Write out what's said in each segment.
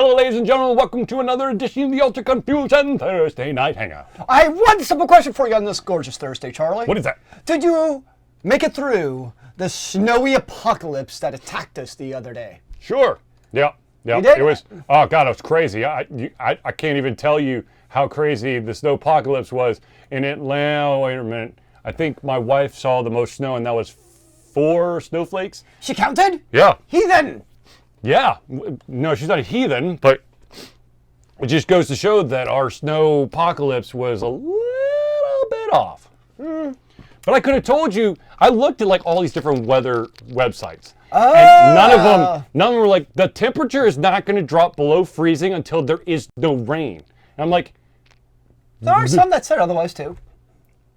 Hello, ladies and gentlemen. Welcome to another edition of the Ultra Confusion Thursday Night Hangout. I have one simple question for you on this gorgeous Thursday, Charlie. What is that? Did you make it through the snowy apocalypse that attacked us the other day? Sure. Yeah. You did? It was. Oh God, it was crazy. I can't even tell you how crazy the snow apocalypse was in Atlanta. Wait a minute. I think my wife saw the most snow, and that was 4 snowflakes. She counted? Yeah. Heathen. Yeah. No, she's not a heathen, but it just goes to show that our snow apocalypse was a little bit off. But I could have told you. I looked at like all these different weather websites. And none of them were like, the temperature is not going to drop below freezing until there is no rain. And I'm like, there are some that said otherwise too.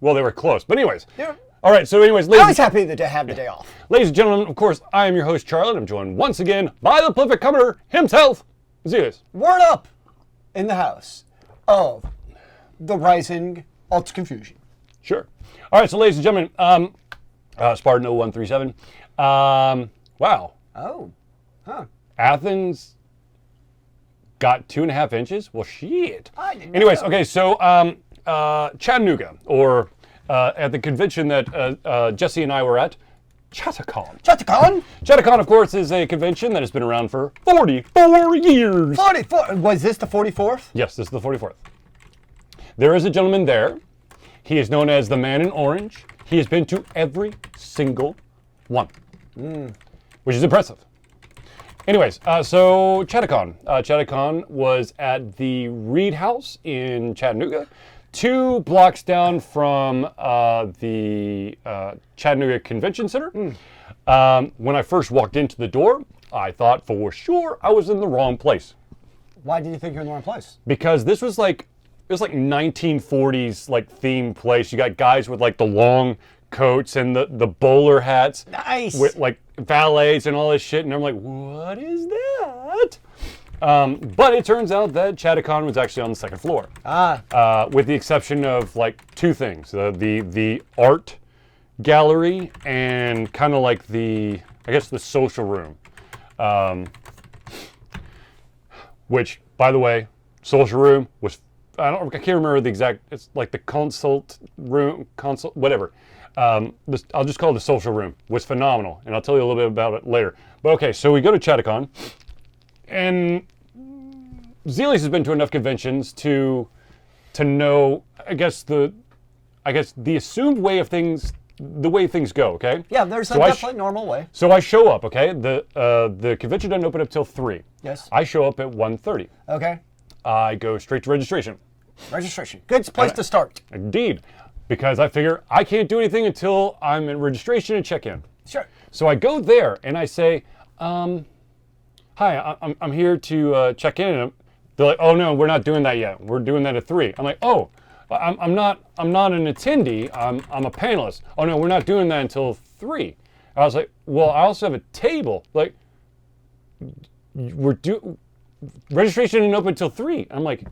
well, they were close. But anyways. Yeah. All right, so anyways, I was happy to have the day off. Ladies and gentlemen, of course, I am your host, Charlie, and I'm joined once again by the prolific comer himself, Zealeus. Word up in the house of the rising Ultra Confusion. Sure. All right, so ladies and gentlemen, Spartan 0137. Wow. Oh. Huh. Athens got 2.5 inches? Well, shit. I didn't Anyways, know. okay, so Chattanooga, or at the convention that Jesse and I were at, Chattacon. Chattacon? Chattacon, of course, is a convention that has been around for 44 years. 44. Was this the 44th? Yes, this is the 44th. There is a gentleman there. He is known as the Man in Orange. He has been to every single one, which is impressive. Anyways, so Chattacon. Chattacon was at the Reed House in Chattanooga, 2 blocks down from the Chattanooga Convention Center. When I first walked into the door, I thought for sure I was in the wrong place. Why did you think you were in the wrong place? Because this was like, it was like 1940s like themed place. You got guys with like the long coats and the bowler hats. Nice. With like valets and all this shit. And I'm like, what is that? But it turns out that Chattacon was actually on the 2nd floor. With the exception of like 2 things. The art gallery and kind of like I guess the social room. Which, by the way, social room was, I can't remember the exact, it's like the consult room, whatever. I'll just call it the social room, was phenomenal. And I'll tell you a little bit about it later. But okay, so we go to Chattacon, and Zealeus has been to enough conventions to know, I guess the assumed way of things, the way things go, okay? Yeah, there's a So definitely normal way. So I show up, okay? The convention doesn't open up till 3. Yes. I show up at 1:30. Okay. I go straight to registration. Registration. Good place to start. Indeed. Because I figure I can't do anything until I'm in registration and check in. Sure. So I go there and I say, hi, I'm here to check in. And they're like, oh no, we're not doing that yet. We're doing that at 3. I'm like, oh, I'm not an attendee. I'm a panelist. Oh no, we're not doing that until 3. I was like, well, I also have a table. Like, registration didn't open until 3. I'm like,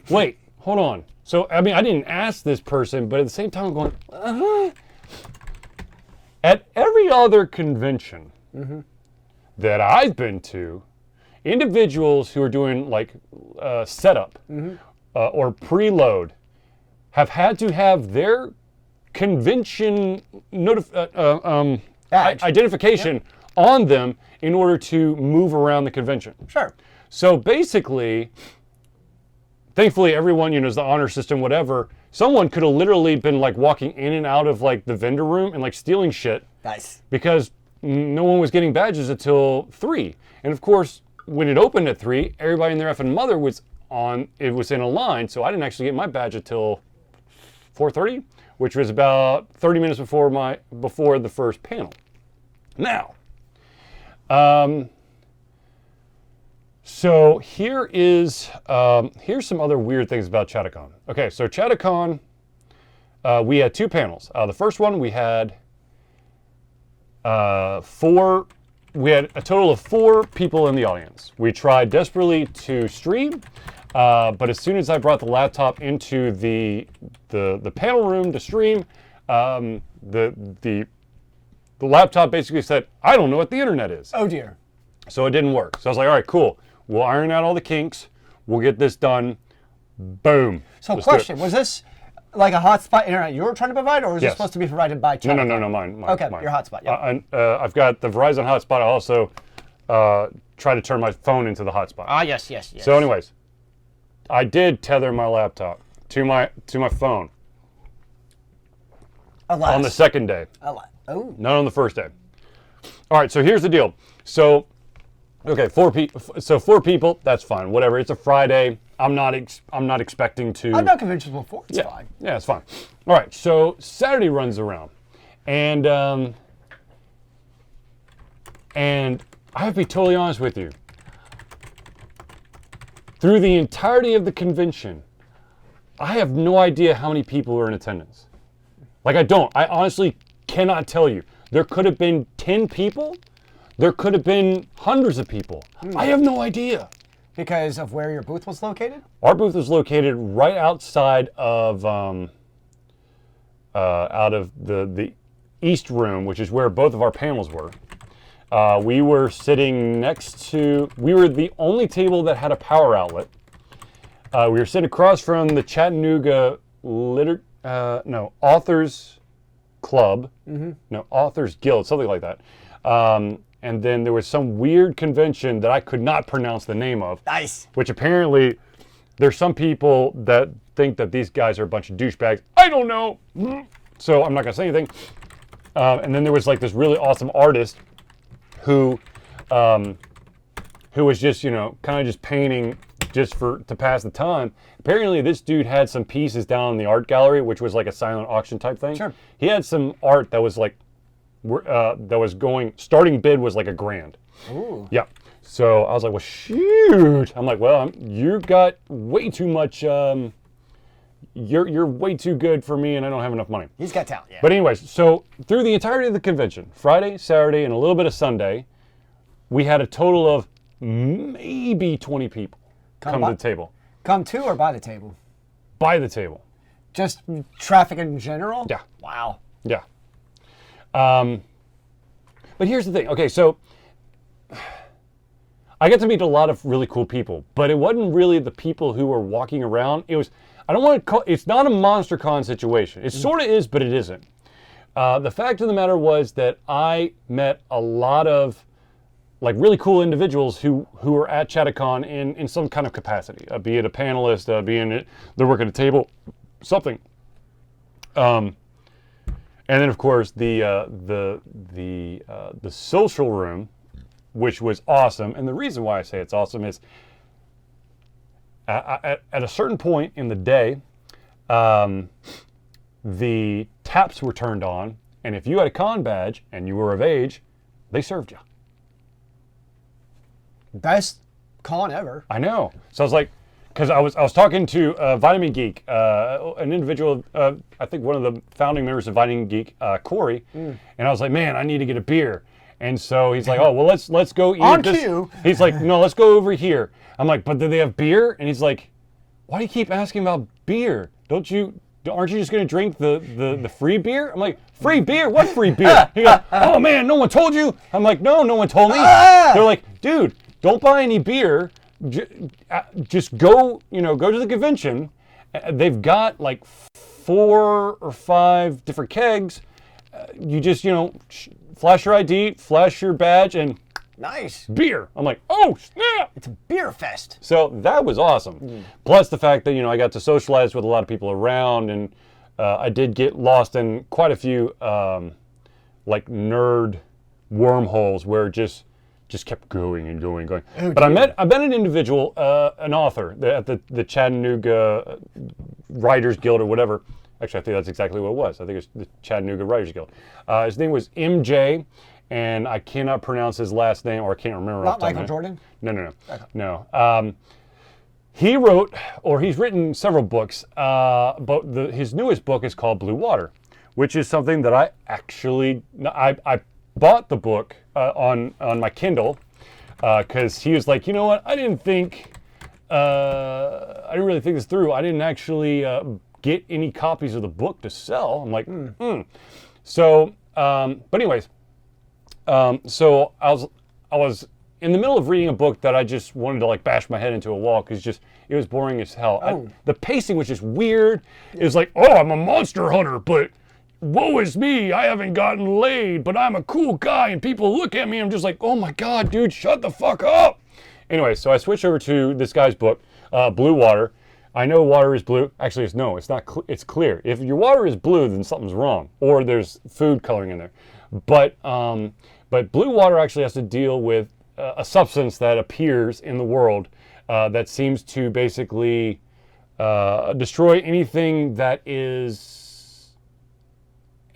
wait, hold on. So, I mean, I didn't ask this person, but at the same time, I'm going, At every other convention that I've been to, individuals who are doing like setup or preload have had to have their convention identification on them in order to move around the convention. Sure. So basically, thankfully everyone, is the honor system, whatever. Someone could have literally been like walking in and out of like the vendor room and like stealing shit. Nice. Because no one was getting badges until 3. And of course, when it opened at 3, everybody and their effing mother was in a line. So I didn't actually get my badge until 4:30, which was about 30 minutes before the first panel. Now, so here's some other weird things about Chattacon. Okay, so Chattacon, we had 2 panels. The first one we had we had a total of 4 people in the audience. We tried desperately to stream, but as soon as I brought the laptop into the panel room to stream, the laptop basically said, I don't know what the internet is. Oh dear. So it didn't work. So I was like, all right, cool. We'll iron out all the kinks. We'll get this done. Boom. So Let's do it. question, was this like a hotspot internet you were trying to provide, or was it Yes. supposed to be provided by No, Chatterton? mine. Okay, mine. your hotspot, yeah. I've got the Verizon hotspot. I also try to turn my phone into the hotspot. Yes. So anyways, I did tether my laptop to my phone Alas. on the second day, Oh. not on the first day. All right, so here's the deal. So, okay, 4 people, that's fine. Whatever. It's a Friday. I'm not expecting to. I've done conventions before. It's Yeah, fine. yeah, it's fine. All right, so Saturday runs around, and I have to be totally honest with you. Through the entirety of the convention, I have no idea how many people are in attendance. Like, I don't. I honestly cannot tell you. There could have been 10 people. There could have been hundreds of people. I have no idea. Because of where your booth was located? Our booth was located right outside of the East Room, which is where both of our panels were. We were sitting next to. We were the only table that had a power outlet. We were sitting across from the Chattanooga Authors Club. No, Authors Guild, something like that. And then there was some weird convention that I could not pronounce the name of. Nice. Which apparently, there's some people that think that these guys are a bunch of douchebags. I don't know. So I'm not going to say anything. And then there was like this really awesome artist who was just, kind of just painting just to pass the time. Apparently, this dude had some pieces down in the art gallery, which was like a silent auction type thing. Sure. He had some art that was like, starting bid was like $1,000. Ooh. Yeah. So I was like, well, shoot. I'm like, well, you got way too much. You're way too good for me, and I don't have enough money. He's got talent, yeah. But anyways, so through the entirety of the convention, Friday, Saturday, and a little bit of Sunday, we had a total of maybe 20 people come to the table. Come to or by the table? By the table. Just traffic in general? Yeah. Wow. Yeah. But here's the thing. Okay, so I got to meet a lot of really cool people, but it wasn't really the people who were walking around. It was, I don't want to call, it's not a Monster Con situation. It sort of is, but it isn't. The fact of the matter was that I met a lot of like really cool individuals who were at Chatticon in some kind of capacity, be it a panelist, they're working at a table, something. And then, of course, the social room, which was awesome. And the reason why I say it's awesome is at a certain point in the day, the taps were turned on. And if you had a con badge and you were of age, they served you. Best con ever. I know. So I was like, because I was talking to Vitamin Geek, an individual, I think one of the founding members of Vitamin Geek, Corey, and I was like, man, I need to get a beer. And so he's like, oh, well, let's go eat On this. cue. He's like, no, let's go over here. I'm like, but do they have beer? And he's like, why do you keep asking about beer? Aren't you just going to drink the free beer? I'm like, free beer? What free beer? He goes, oh man, no one told you? I'm like, no one told me. They're like, dude, don't buy any beer. Just go to the convention. They've got like 4 or 5 different kegs. You just, flash your ID, flash your badge, and Nice. beer. I'm like, oh, snap. It's a beer fest. So that was awesome. Plus the fact that, I got to socialize with a lot of people around, and I did get lost in quite a few like nerd wormholes where it just kept going and going. Oh, but I met an individual, an author at the Chattanooga Writers Guild or whatever. Actually, I think that's exactly what it was. I think it's the Chattanooga Writers Guild. His name was MJ, and I cannot pronounce his last name, or I can't remember. Not Michael Jordan? No. Okay. No. He's written several books, but his newest book is called Blue Water, which is something that I I bought the book on my Kindle because he was like, you know what, I didn't really think this through. I didn't actually get any copies of the book to sell. I'm like, So, but anyways, so I was in the middle of reading a book that I just wanted to like bash my head into a wall because it was boring as hell. The pacing was just weird. It was like, oh, I'm a monster hunter, but woe is me, I haven't gotten laid, but I'm a cool guy and people look at me and I'm just like, oh my God, dude, shut the fuck up. Anyway, so I switched over to this guy's book, Blue Water. I know water is blue. Actually, it's not. It's clear. If your water is blue, then something's wrong, or there's food coloring in there. But blue water actually has to deal with a substance that appears in the world that seems to basically destroy anything that is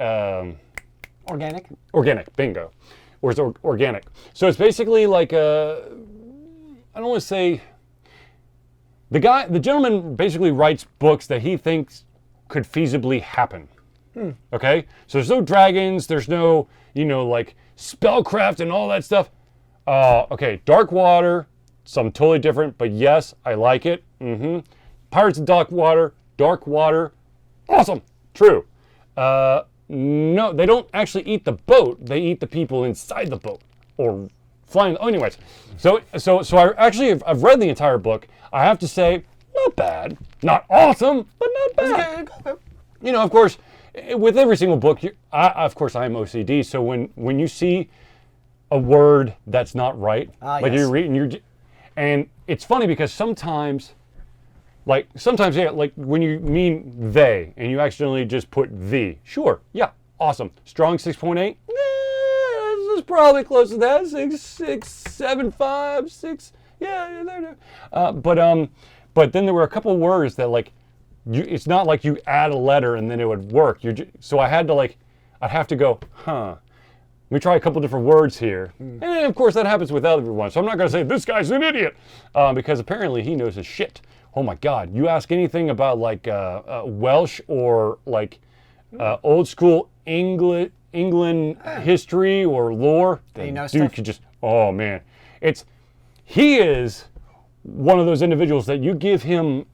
Organic? Organic, bingo. Or it's organic. So it's basically like I don't want to say, the gentleman basically writes books that he thinks could feasibly happen. Okay? So there's no dragons, there's no, like spellcraft and all that stuff. Okay, dark water, something totally different, but yes, I like it. Pirates of Dark Water, awesome, true. No, they don't actually eat the boat, they eat the people inside the boat, or flying. Oh, anyways, so I've read the entire book. I have to say, not bad, not awesome, but not bad. Okay. Of course, with every single book, of course, I am OCD. So when you see a word that's not right, like yes. you're reading, and it's funny because sometimes, yeah, like when you mean they and you accidentally just put the, sure, yeah, awesome, strong 6.8. This is probably close to that. 6.75, 6. Yeah, there. But then there were a couple words that it's not like you add a letter and then it would work. So I'd have to go, let me try a couple different words here. And of course that happens with everyone. So I'm not going to say this guy's an idiot because apparently he knows his shit. Oh my God! You ask anything about Welsh or old school England history or lore, the dude could just, oh man, he is one of those individuals that you give him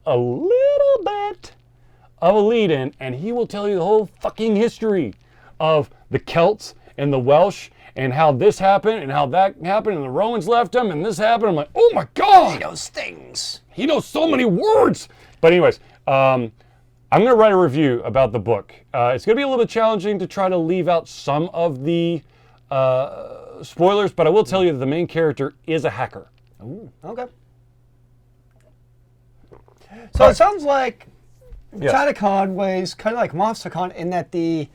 a little bit of a lead in and he will tell you the whole fucking history of the Celts and the Welsh and how this happened and how that happened and the Romans left them and this happened. I'm like, oh my God. He knows things. He knows so many words. But anyways, I'm going to write a review about the book. It's going to be a little bit challenging to try to leave out some of the spoilers, but I will tell you that the main character is a hacker. Ooh, okay. So it sounds like Chatacon was kind of like MonsterCon in that the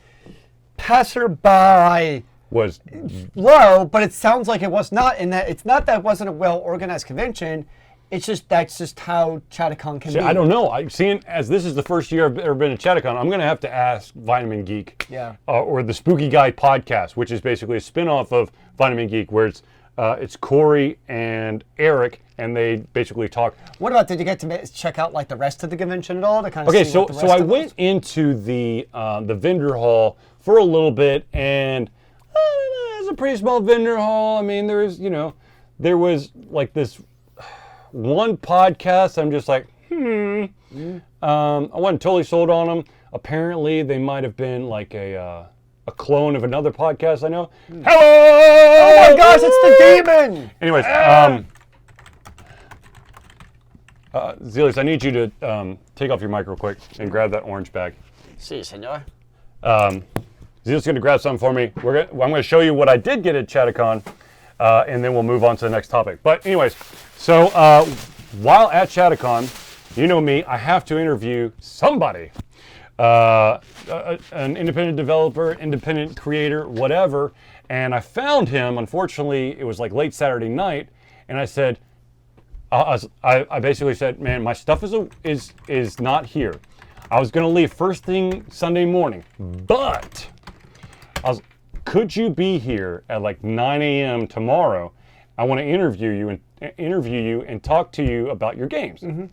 passerby was low, but it sounds like it was not in that. It's not that it wasn't a well-organized convention. It's just that's just how Chatacon can be. I don't know. Seeing as this is the first year I've ever been to Chatacon, I'm going to have to ask Vitamin Geek, or the Spooky Guy podcast, which is basically a spin-off of Vitamin Geek, where it's Corey and Eric, and they basically talk. What about, did you get to check out the rest of the convention at all to kind of see what the rest so I of went into the vendor hall for a little bit, and it's a pretty small vendor hall. I mean, there was this one podcast. I'm just like, I wasn't totally sold on them. Apparently, they might have been like a clone of another podcast I know. Hello! Oh my gosh, it's the demon! Anyways, Zealeus, I need you to take off your mic real quick and grab that orange bag. Si, senor. Zealeus is going to grab something for me. I'm going to show you what I did get at Chatacon, and then we'll move on to the next topic. But anyways, so while at Chatacon, you know me, I have to interview somebody. An independent developer, independent creator, whatever. And I found him, unfortunately, it was late Saturday night, and I said, I basically said, man, my stuff is not here. I was going to leave first thing Sunday morning, but could you be here at 9 a.m. tomorrow? I want to interview you and talk to you about your games. I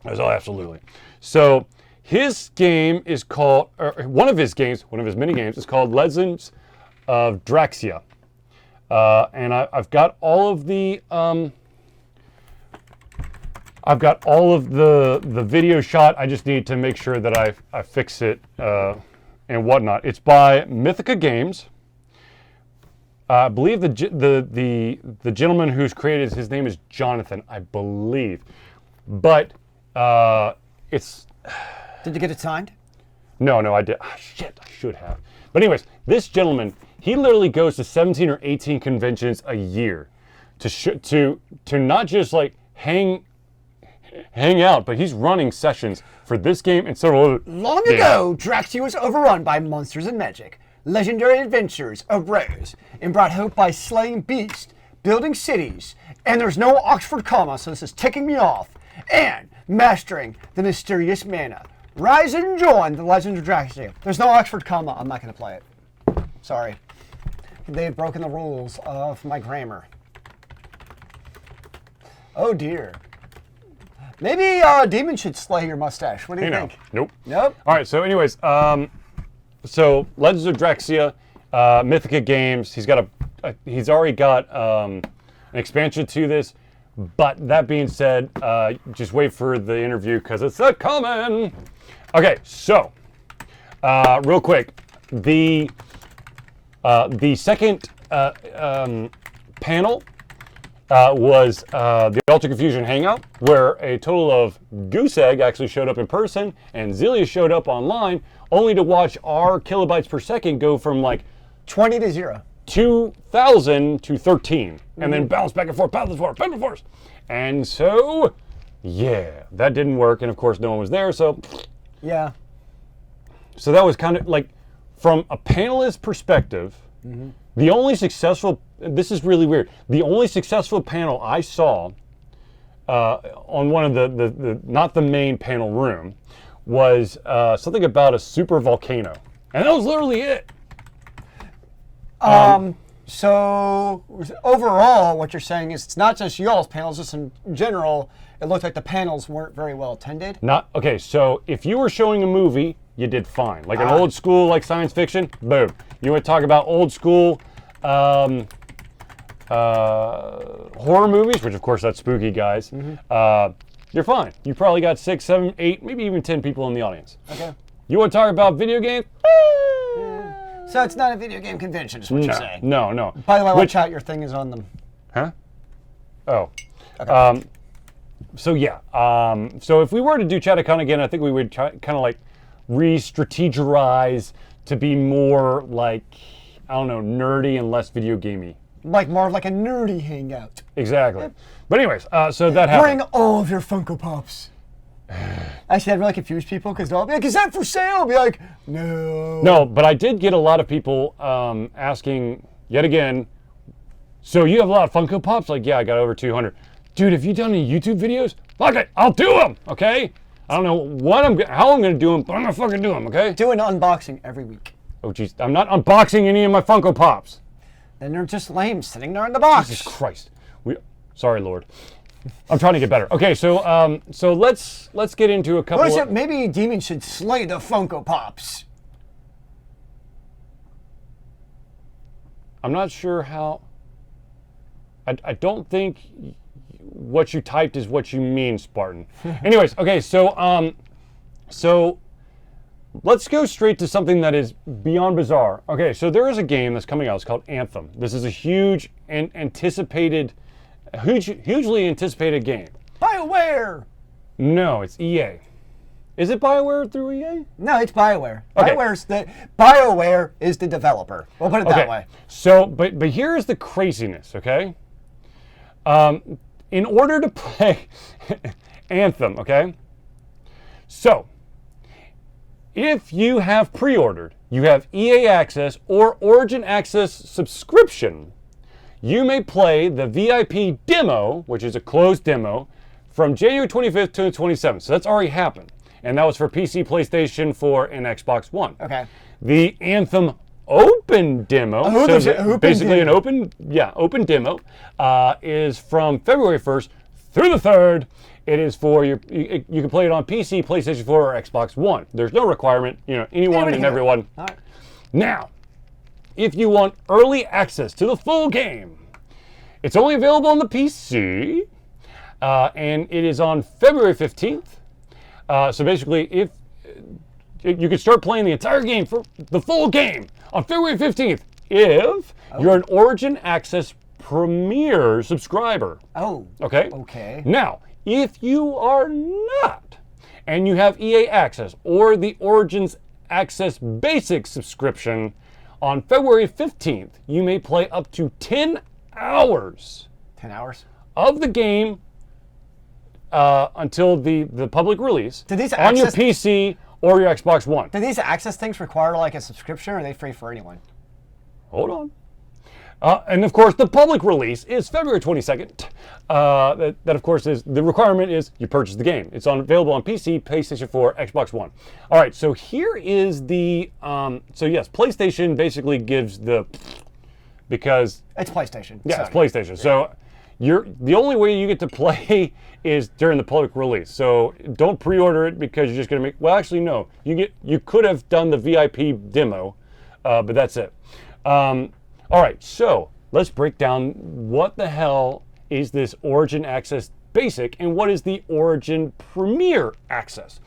was, oh, absolutely. So his game is called, one of his mini games is called Legends of Draxia. And I've got all of the video shot. I just need to make sure that I fix it and whatnot. It's by Mythica Games. I believe the gentleman who's created his name is Jonathan, I believe. But it's... Did you get it signed? No, I did. Oh, shit, I should have. But anyways, this gentleman, he literally goes to 17 or 18 conventions a year to not just like hang out, but he's running sessions for this game and several other. Long ago, Draxia was overrun by monsters and magic. Legendary adventures arose and brought hope by slaying beasts, building cities, and there's no Oxford comma, so this is ticking me off, and mastering the mysterious mana. Rise and join the Legend of Draxia. There's no Oxford comma. I'm not going to play it. Sorry. They've broken the rules of my grammar. Oh dear. Maybe Demon should slay your mustache. What do you think? Nope. Nope. All right. So, anyways, so Legends of Draxia, Mythica Games. He's already got an expansion to this. But that being said, just wait for the interview because it's coming. Okay. So, real quick, the second panel was the Ultra Confusion Hangout, where a total of Goose Egg actually showed up in person and Zealeus showed up online, only to watch our kilobytes per second go from like 20 to 0. 2,000 to 13, and then bounce back and forth, back and forth. And so, yeah, that didn't work, and of course no one was there, so... Yeah. So that was kind of like, from a panelist perspective, the only successful, this is really weird, the only successful panel I saw on one of the not the main panel room, was something about a super volcano. And that was literally it. So overall, what you're saying is it's not just y'all's panels, just in general, it looked like the panels weren't very well attended. Okay, so if you were showing a movie, you did fine. Like an old school, like science fiction, boom. You want to talk about old school horror movies, which of course that's spooky, guys. You're fine. You probably got 6, 7, 8, maybe even 10 people in the audience. Okay. You want to talk about video games? So it's not a video game convention, is what you're saying. No. By the way, watch out, your thing is on them. Huh? Oh. Okay. So yeah. So if we were to do Chattacon again, I think we would kind of like re-strategize to be more like, I don't know, nerdy and less video gamey. Like more of like a nerdy hangout. Exactly. But anyways, so that happened. Bring all of your Funko Pops. Actually, that really confused people because they'll be like, is that for sale? I'll be like, no. No, but I did get a lot of people asking, yet again, so you have a lot of Funko Pops? Like, yeah, I got over 200. Dude, have you done any YouTube videos? Fuck it, I'll do them, okay? I don't know how I'm going to do them, but I'm going to fucking do them, okay? Do an unboxing every week. Oh, jeez, I'm not unboxing any of my Funko Pops. Then they're just lame sitting there in the box. Jesus Christ. Sorry, Lord. I'm trying to get better. Okay, so so let's get into a couple. What is it? Maybe Demon should slay the Funko Pops. I'm not sure how. I don't think what you typed is what you mean, Spartan. Anyways, okay, so so let's go straight to something that is beyond bizarre. Okay, so there is a game that's coming out. It's called Anthem. This is a huge and hugely anticipated game. BioWare! No, it's EA. Is it BioWare through EA? No, it's BioWare. Okay. BioWare is the developer. We'll put it that way. So, but here's the craziness, okay? In order to play Anthem, okay? So, if you have pre-ordered, you have EA Access or Origin Access subscription, you may play the VIP demo, which is a closed demo, from January 25th to the 27th. So that's already happened. And that was for PC, PlayStation 4, and Xbox One. Okay. The Anthem open demo, an open demo, is from February 1st through the 3rd. It is for you can play it on PC, PlayStation 4, or Xbox One. There's no requirement, anyone and everyone. All right. Now, if you want early access to the full game, it's only available on the PC, and it is on February 15th. So basically, if you can start playing the entire game, for the full game, on February 15th, if you're an Origin Access Premier subscriber. Oh. Okay? Okay. Now, if you are not, and you have EA Access or the Origins Access Basic subscription, on February 15th, you may play up to 10 hours 10 hours? of the game until the public release Do these on your access- PC or your Xbox One. Do these access things require like a subscription, or are they free for anyone? Hold on. And of course, the public release is February 22nd. That of course is the requirement is you purchase the game. It's available on PC, PlayStation 4, Xbox One. All right, so here is the so yes, PlayStation basically gives because It's PlayStation. yeah, it's Sony. PlayStation. So the only way you get to play is during the public release. So don't pre-order it because you're just gonna make. Well, actually, no. You could have done the VIP demo, but that's it. All right, so let's break down what the hell is this Origin Access Basic and what is the Origin Premier Access.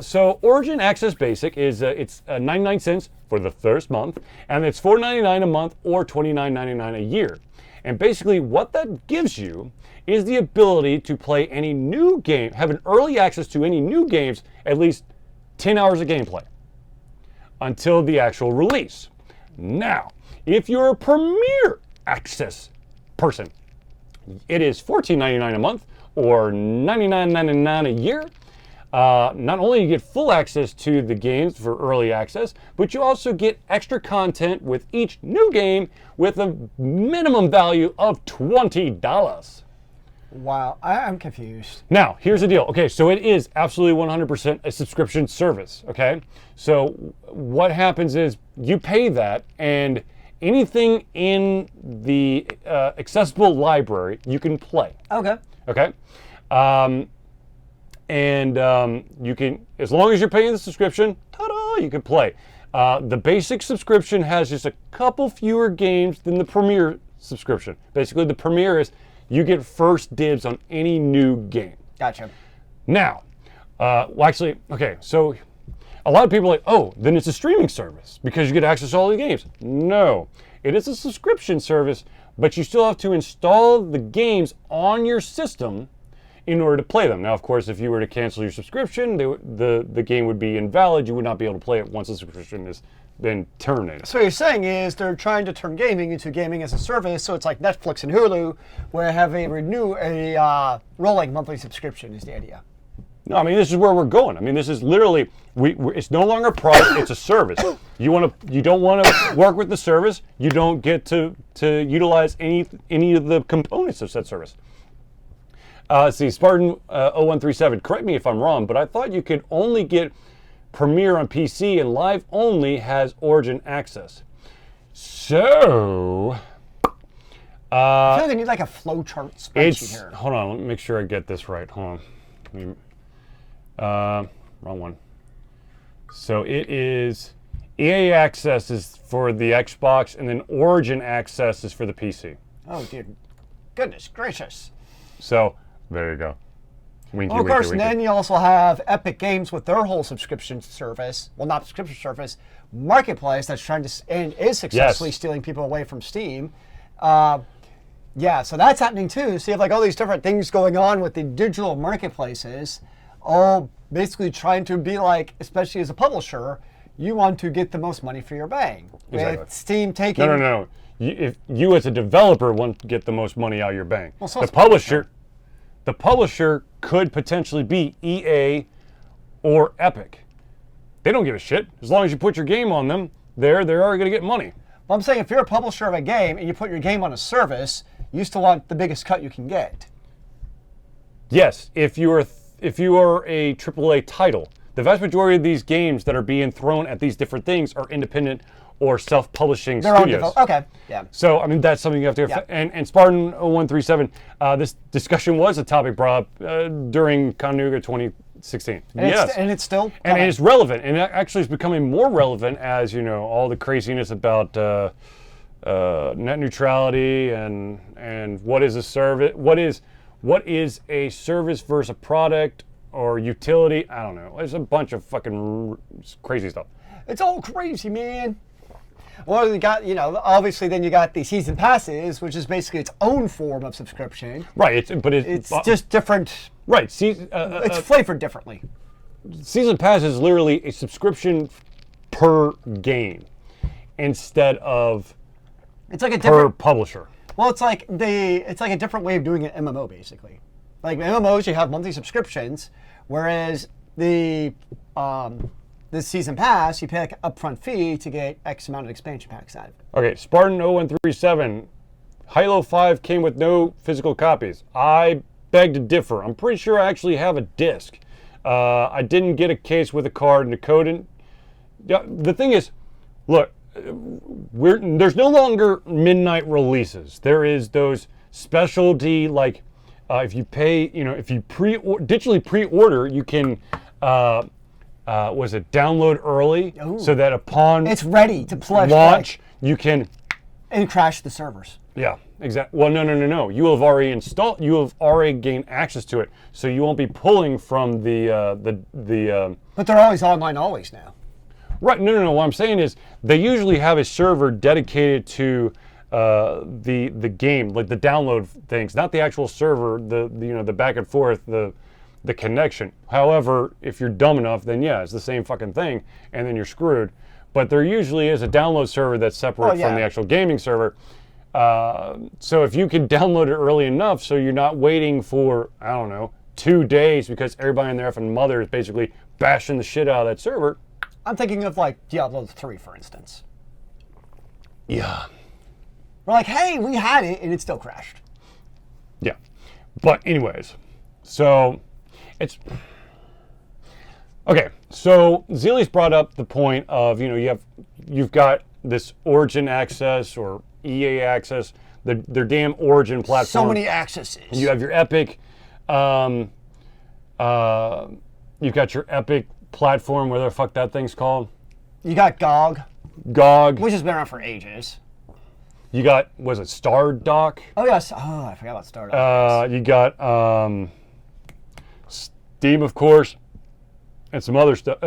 So Origin Access Basic is it's 99 cents for the first month, and it's $4.99 a month or $29.99 a year. And basically what that gives you is the ability to play any new game, have an early access to any new games, at least 10 hours of gameplay until the actual release. Now, if you're a Premier Access person, it is $14.99 a month or $99.99 a year. Not only you get full access to the games for early access, but you also get extra content with each new game with a minimum value of $20. Wow, I'm confused. Now, here's the deal. Okay, so it is absolutely 100% a subscription service, okay? So what happens is you pay that, and anything in the accessible library you can play, Okay. okay? You can, as long as you're paying the subscription, ta-da, you can play. The basic subscription has just a couple fewer games than the Premier subscription. Basically, the Premier is you get first dibs on any new game. Gotcha. Now, well, actually, okay, so a lot of people are like, oh, then it's a streaming service because you get access to all the games. No, it is a subscription service, but you still have to install the games on your system in order to play them. Now, of course, if you were to cancel your subscription, the game would be invalid. You would not be able to play it once the subscription has been terminated. So what you're saying is they're trying to turn gaming into gaming as a service, so it's like Netflix and Hulu, where have a rolling monthly subscription is the idea. No, I mean, this is where we're going. I mean, this is literally, it's no longer a product, it's a service. You don't want to work with the service, you don't get to utilize any of the components of said service. Let's see, Spartan 0137, correct me if I'm wrong, but I thought you could only get Premiere on PC and Live only has Origin Access. So, I feel like I need like a flowchart spreadsheet here. hold on, let me make sure I get this right. Hold on. Wrong one. So it is EA Access is for the Xbox, and then Origin Access is for the PC. Oh, dear. Goodness gracious. So there you go. Winky, Well, of course, winky, and winky. then you also have Epic Games with their whole subscription service. Well, not subscription service, marketplace that's trying to and is successfully stealing people away from Steam. Yeah, so that's happening too. So you have like all these different things going on with the digital marketplaces, all basically trying to be like, especially as a publisher, you want to get the most money for your bang. Exactly. With Steam taking No. If you as a developer want to get the most money out of your bank, Well, so the it's publisher could potentially be EA or Epic. They don't give a shit. As long as you put your game on them, they're already going to get money. Well, I'm saying if you're a publisher of a game and you put your game on a service, you still want the biggest cut you can get. Yes, if you are a AAA title, the vast majority of these games that are being thrown at these different things are independent or self-publishing They're on studios. okay, yeah. So, I mean, that's something you have to... Yeah. And Spartan 0137, this discussion was a topic brought up during Chattanooga 2016. And yes. it's still And coming. it's relevant, and it actually is becoming more relevant as, all the craziness about net neutrality and what is a service, what is a service versus a product or utility. I don't know. There's a bunch of fucking crazy stuff. It's all crazy, man. Well, you got, obviously then you got the season passes, which is basically its own form of subscription. Right, It's just different. right. It's flavored differently. Season pass is literally a subscription per game instead of It's like a per different. publisher. Well, it's like a different way of doing an MMO basically. Like MMOs, you have monthly subscriptions, whereas the season pass, you pay like an upfront fee to get X amount of expansion packs out of it. Okay, Spartan 0137, Halo 5 came with no physical copies. I beg to differ. I'm pretty sure I actually have a disc. I didn't get a case with a card and a code. And the thing is, look, there's no longer midnight releases. There is those specialty, like if you pay, if you digitally pre-order, you can download early. Ooh. So that upon It's ready to play. launch, you can. And crash the servers. Yeah, exactly. Well, no. You have already installed. You have already gained access to it, so you won't be pulling from the. But they're always online, always now. Right. No. What I'm saying is they usually have a server dedicated to the game, like the download things, not the actual server. The back and forth, the connection. However, if you're dumb enough, then yeah, it's the same fucking thing, and then you're screwed. But there usually is a download server that's separate from the actual gaming server. So if you can download it early enough so you're not waiting for, 2 days because everybody and their effing mother is basically bashing the shit out of that server. I'm thinking of like Diablo 3, for instance. Yeah. We're like, hey, we had it, and it still crashed. Yeah. But anyways, so it's... Okay, so Zealeus brought up the point of, you've got this Origin access or EA access, their damn Origin platform. So many accesses. You have your Epic, you've got your Epic platform, whatever the fuck that thing's called. You got GOG. which has been around for ages. You got, was it Stardock? Oh, yes. Oh, I forgot about Stardock. You got Steam, of course. And some other stuff.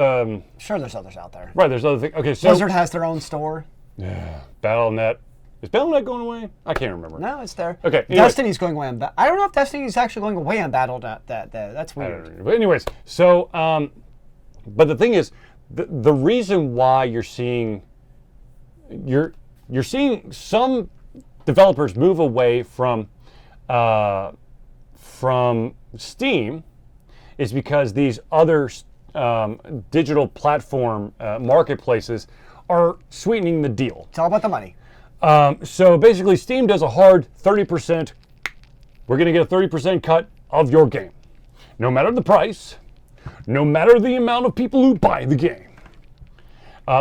Sure, there's others out there. Right, there's other things. Okay, so Blizzard has their own store. yeah, Battle.net. Is Battle.net going away? I can't remember. No, it's there. Okay, anyway. Destiny's going away on that. I don't know if Destiny's actually going away on Battle.net. That's I weird. don't know. But anyways, so but the thing is, the reason why you're seeing some developers move away from Steam is because these other digital platform marketplaces are sweetening the deal. It's all about the money. So basically, Steam does a hard 30%. We're going to get a 30% cut of your game. No matter the price, no matter the amount of people who buy the game.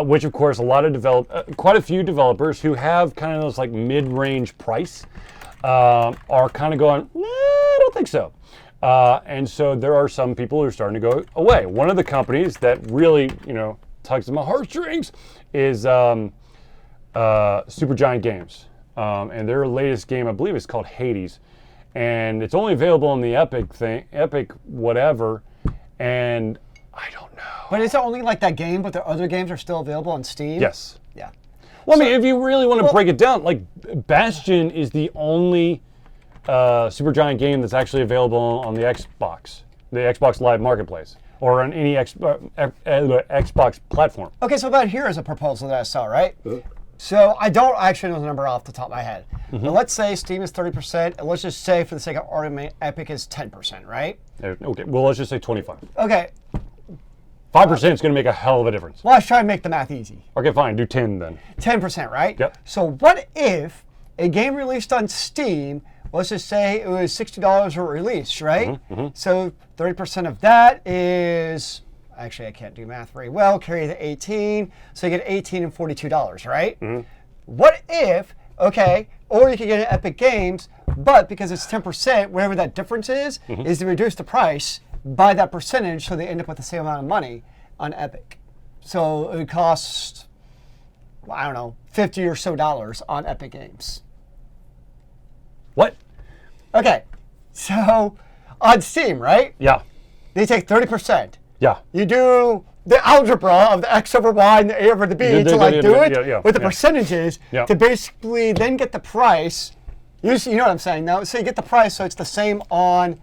Which, of course, quite a few developers who have kind of those like mid-range price are kind of going, nah, I don't think so. And so there are some people who are starting to go away. One of the companies that really, tugs at my heartstrings is Supergiant Games. And their latest game, I believe, is called Hades. And it's only available on the Epic whatever. And I don't know. But it's only like that game, but the other games are still available on Steam? Yes. Yeah. Well, I mean, if you really want to break it down, like Bastion is the only Supergiant game that's actually available on the Xbox Live Marketplace, or on any Xbox platform. Okay, so about here is a proposal that I saw, right? So I don't actually know the number off the top of my head. But let's say Steam is 30%, and let's just say, for the sake of argument, Epic is 10%, right? Okay, well, let's just say 25. Okay. 5% is going to make a hell of a difference. Well, let's try and make the math easy. Okay, fine, do 10 then. 10%, right? Yep. So what if a game released on Steam, let's just say it was $60 or released, right? So 30% of that is, actually I can't do math very well, carry the 18, so you get $18 and $42, right? What if, okay, or you could get an Epic Games, but because it's 10%, whatever that difference is to reduce the price by that percentage, so they end up with the same amount of money on Epic. So it would cost, I don't know, $50 or so on Epic Games. What? Okay, so on Steam, right? Yeah. They take 30%. Yeah. You do the algebra of the x over y and the a over the b to like do it with the percentages to basically then get the price. You know what I'm saying now? So you get the price, so it's the same on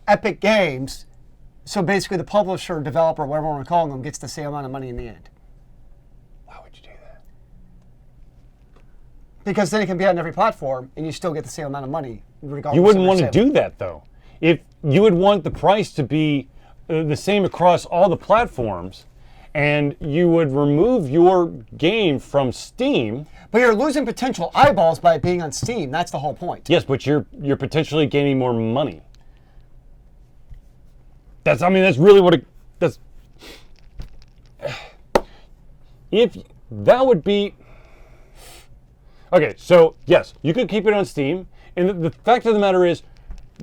Epic Games. So basically the publisher, developer, whatever we're calling them, gets the same amount of money in the end. Why would you do that? Because then it can be on every platform, and you still get the same amount of money, regardless. You wouldn't want to do that, though. If you would want the price to be the same across all the platforms, and you would remove your game from Steam. But you're losing potential eyeballs by it being on Steam. That's the whole point. Yes, but you're potentially gaining more money. That's really what that's. If that would be. Okay, so yes, you could keep it on Steam, and the fact of the matter is,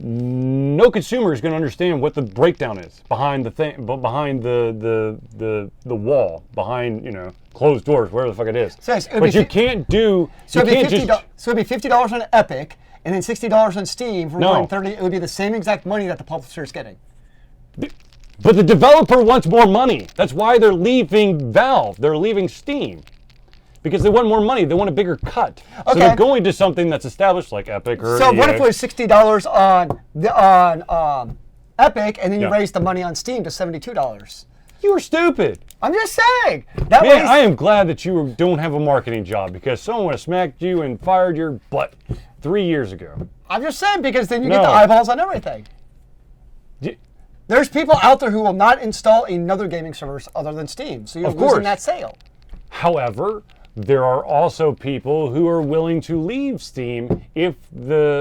no consumer is going to understand what the breakdown is behind the thing, behind the wall, behind closed doors, wherever the fuck it is. But you can't do. So it'd be $50 on Epic, and then $60 on Steam for $30. It would be the same exact money that the publisher is getting. But the developer wants more money. That's why they're leaving Valve. They're leaving Steam. Because they want more money. They want a bigger cut. So they're going to something that's established like Epic or So what if it was $60 on Epic, and then you raise the money on Steam to $72? You were stupid. I'm just saying. I am glad that you don't have a marketing job, because someone would have smacked you and fired your butt 3 years ago. I'm just saying, because then you get the eyeballs on everything. There's people out there who will not install another gaming service other than Steam, so you're losing that sale. However, there are also people who are willing to leave Steam if they've.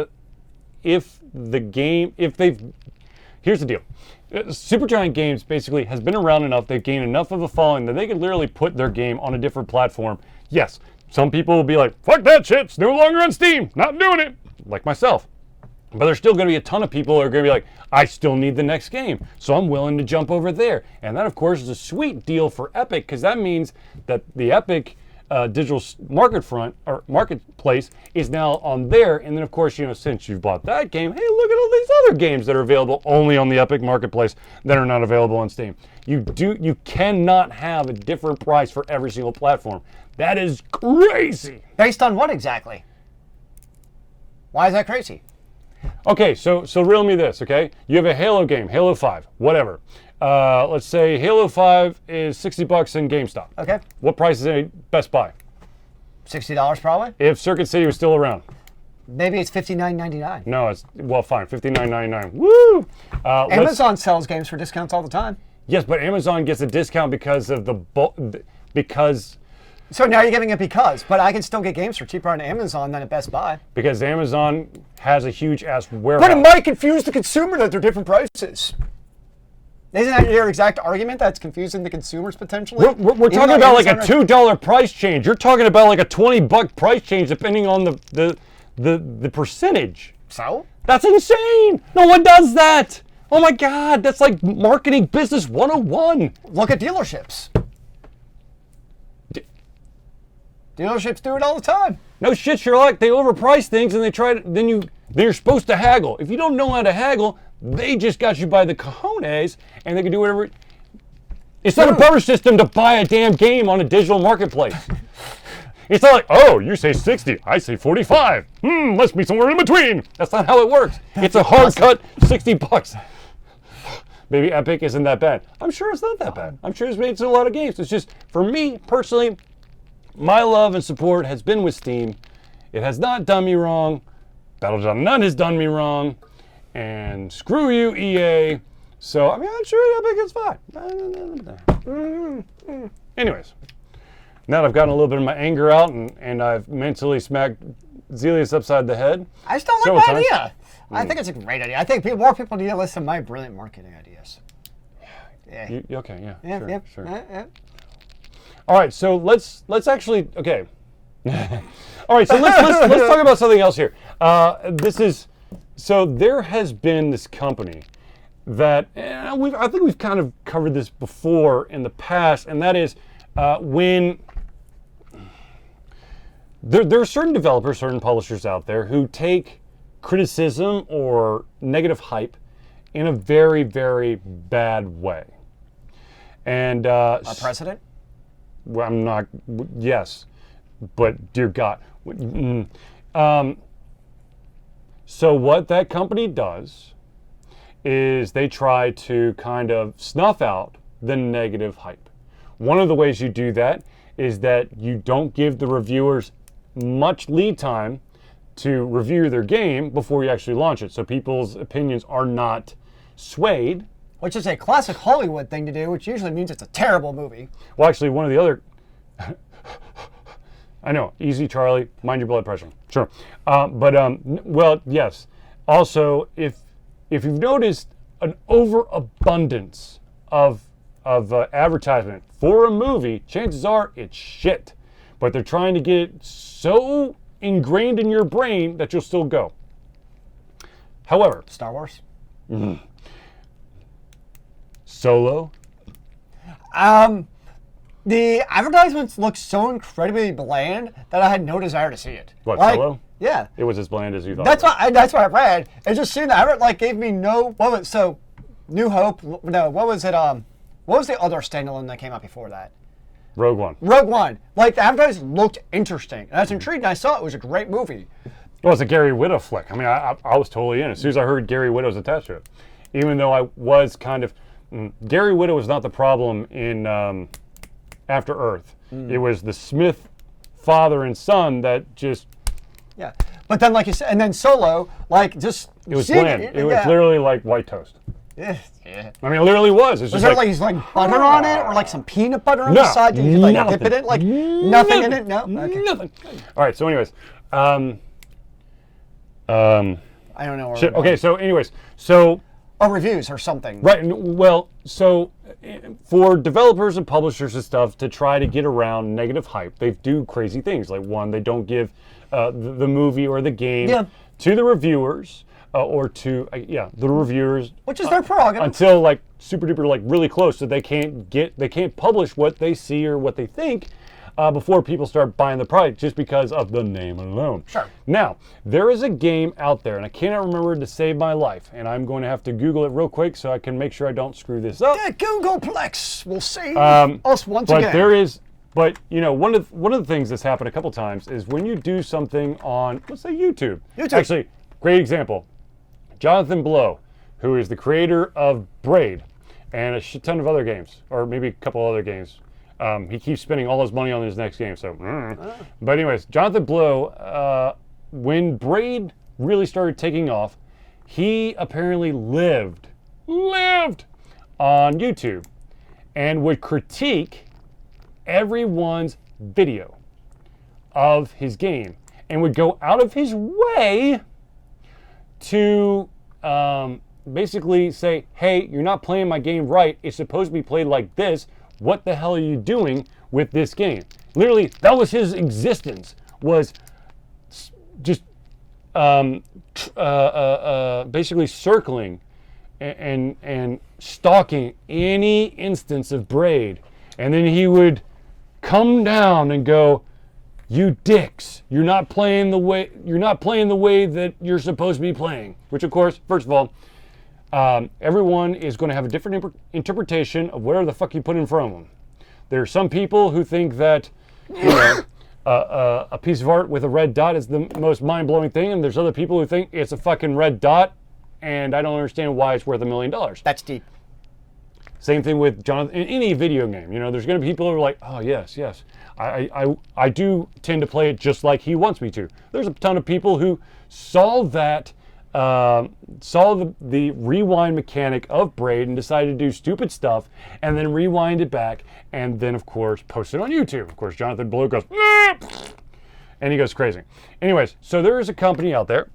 Here's the deal. Supergiant Games basically has been around enough, they've gained enough of a following that they could literally put their game on a different platform. Yes, some people will be like, fuck that shit, it's no longer on Steam, not doing it, like myself. But there's still going to be a ton of people who are going to be like, I still need the next game, so I'm willing to jump over there. And that, of course, is a sweet deal for Epic, because that means that the Epic digital marketplace is now on there. And then, of course, since you've bought that game, hey, look at all these other games that are available only on the Epic marketplace that are not available on Steam. You cannot have a different price for every single platform. That is crazy. Based on what exactly? Why is that crazy? Okay, so riddle me this, okay? You have a Halo game, Halo 5, whatever. Let's say Halo 5 is $60 in GameStop. Okay. What price is it at Best Buy? $60 probably. If Circuit City was still around. Maybe it's $59.99. No, fine, $59.99. Woo! Amazon sells games for discounts all the time. Yes, but Amazon gets a discount because of because. So now you're giving it but I can still get games for cheaper on Amazon than at Best Buy. Because Amazon has a huge ass warehouse. But it might confuse the consumer that they're different prices. Isn't that your exact argument? That's confusing the consumers potentially? We're talking about like a $2 price change. You're talking about like a $20 price change depending on the percentage. So? That's insane. No one does that. Oh my God, that's like marketing business 101. Look at dealerships. Dealerships do it all the time. No shit, Sherlock. They overprice things and they try to. Then you're supposed to haggle. If you don't know how to haggle, they just got you by the cojones, and they can do whatever. It's not a barter system to buy a damn game on a digital marketplace. It's not like, oh, you say 60, I say 45. Must be somewhere in between. That's not how it works. It's a hard cut $60. Maybe Epic isn't that bad. I'm sure it's not that bad. I'm sure it's made a lot of games. It's just, for me personally, my love and support has been with Steam. It has not done me wrong. Battleground None has done me wrong. And screw you, EA. So, I'm sure Epic is fine. Anyways, now that I've gotten a little bit of my anger out and I've mentally smacked Zealeus upside the head. I still like the idea. I think it's a great idea. I think more people need to listen to my brilliant marketing ideas. Yeah. Okay, yeah. Sure. All right, so let's actually, okay. All right, so let's talk about something else here. So there has been this company that, I think we've kind of covered this before in the past, and that is when there are certain developers, certain publishers out there who take criticism or negative hype in a very, very bad way. And A precedent? well, I'm not. Yes, but dear God. So what that company does is they try to kind of snuff out the negative hype. One of the ways you do that is that you don't give the reviewers much lead time to review their game before you actually launch it, so people's opinions are not swayed. Which is a classic Hollywood thing to do, which usually means it's a terrible movie. Well, actually, one of the other... I know, easy, Charlie, mind your blood pressure. Sure. Well, yes. Also, if you've noticed an overabundance of advertisement for a movie, chances are it's shit. But they're trying to get it so ingrained in your brain that you'll still go. However, Star Wars? Solo. The advertisements look so incredibly bland that I had no desire to see it. What, like, Solo? Yeah. It was as bland as you thought. That's what I read. It just seemed that gave me no. New Hope. No, what was it? What was the other standalone that came out before that? Rogue One. Rogue One. Like, the advertising looked interesting, and I was intrigued. And I saw it was a great movie. Well, it's a Gary Whitta flick. I mean, I was totally in. As soon as I heard Gary Whitta was attached to it, even though I was kind of Gary Whitta was not the problem in After Earth. It was the Smith father and son that just. Yeah, but then like you said, and then Solo, like just. It was bland. It was literally like white toast. Yeah. I mean, it literally was. It's Was just there like butter on it, or like some peanut butter on the side that you could like dip it in? Like nothing in it? No? Okay. Nothing. All right, so anyways. I don't know. Shit, okay, so anyways. So. Or reviews or something. Right, well, so for developers and publishers and stuff to try to get around negative hype, they do crazy things. Like one, they don't give the movie or the game to the reviewers. Or to the reviewers, which is their prerogative, until like super duper like really close, so they can't publish what they see or what they think before people start buying the product just because of the name alone. Sure. Now there is a game out there, and I cannot remember it to save my life, and I'm going to have to Google it real quick so I can make sure I don't screw this up. Yeah, Googleplex will save us once again. But there is. But you know, one of the things that's happened a couple times is when you do something on, let's say YouTube. Actually, great example. Jonathan Blow, who is the creator of Braid and a shit ton of other games, or maybe a couple other games. He keeps spending all his money on his next game. So, But anyways, Jonathan Blow, when Braid really started taking off, he apparently lived on YouTube and would critique everyone's video of his game and would go out of his way to basically say, hey, you're not playing my game right. It's supposed to be played like this. What the hell are you doing with this game? Literally, that was his existence, was just basically circling and stalking any instance of Braid. And then he would come down and go, you dicks, you're not playing the way that you're supposed to be playing. Which, of course, first of all, everyone is going to have a different interpretation of whatever the fuck you put in front of them. There are some people who think that, you know, a piece of art with a red dot is the most mind-blowing thing, and there's other people who think it's a fucking red dot, and I don't understand why it's worth $1 million. That's deep. Same thing with Jonathan in any video game. You know, there's going to be people who are like, oh yes, I do tend to play it just like he wants me to. There's a ton of people who saw that, saw the rewind mechanic of Braid and decided to do stupid stuff, and then rewind it back, and then of course post it on YouTube. Of course, Jonathan Blow goes, and he goes crazy. Anyways, so there is a company out there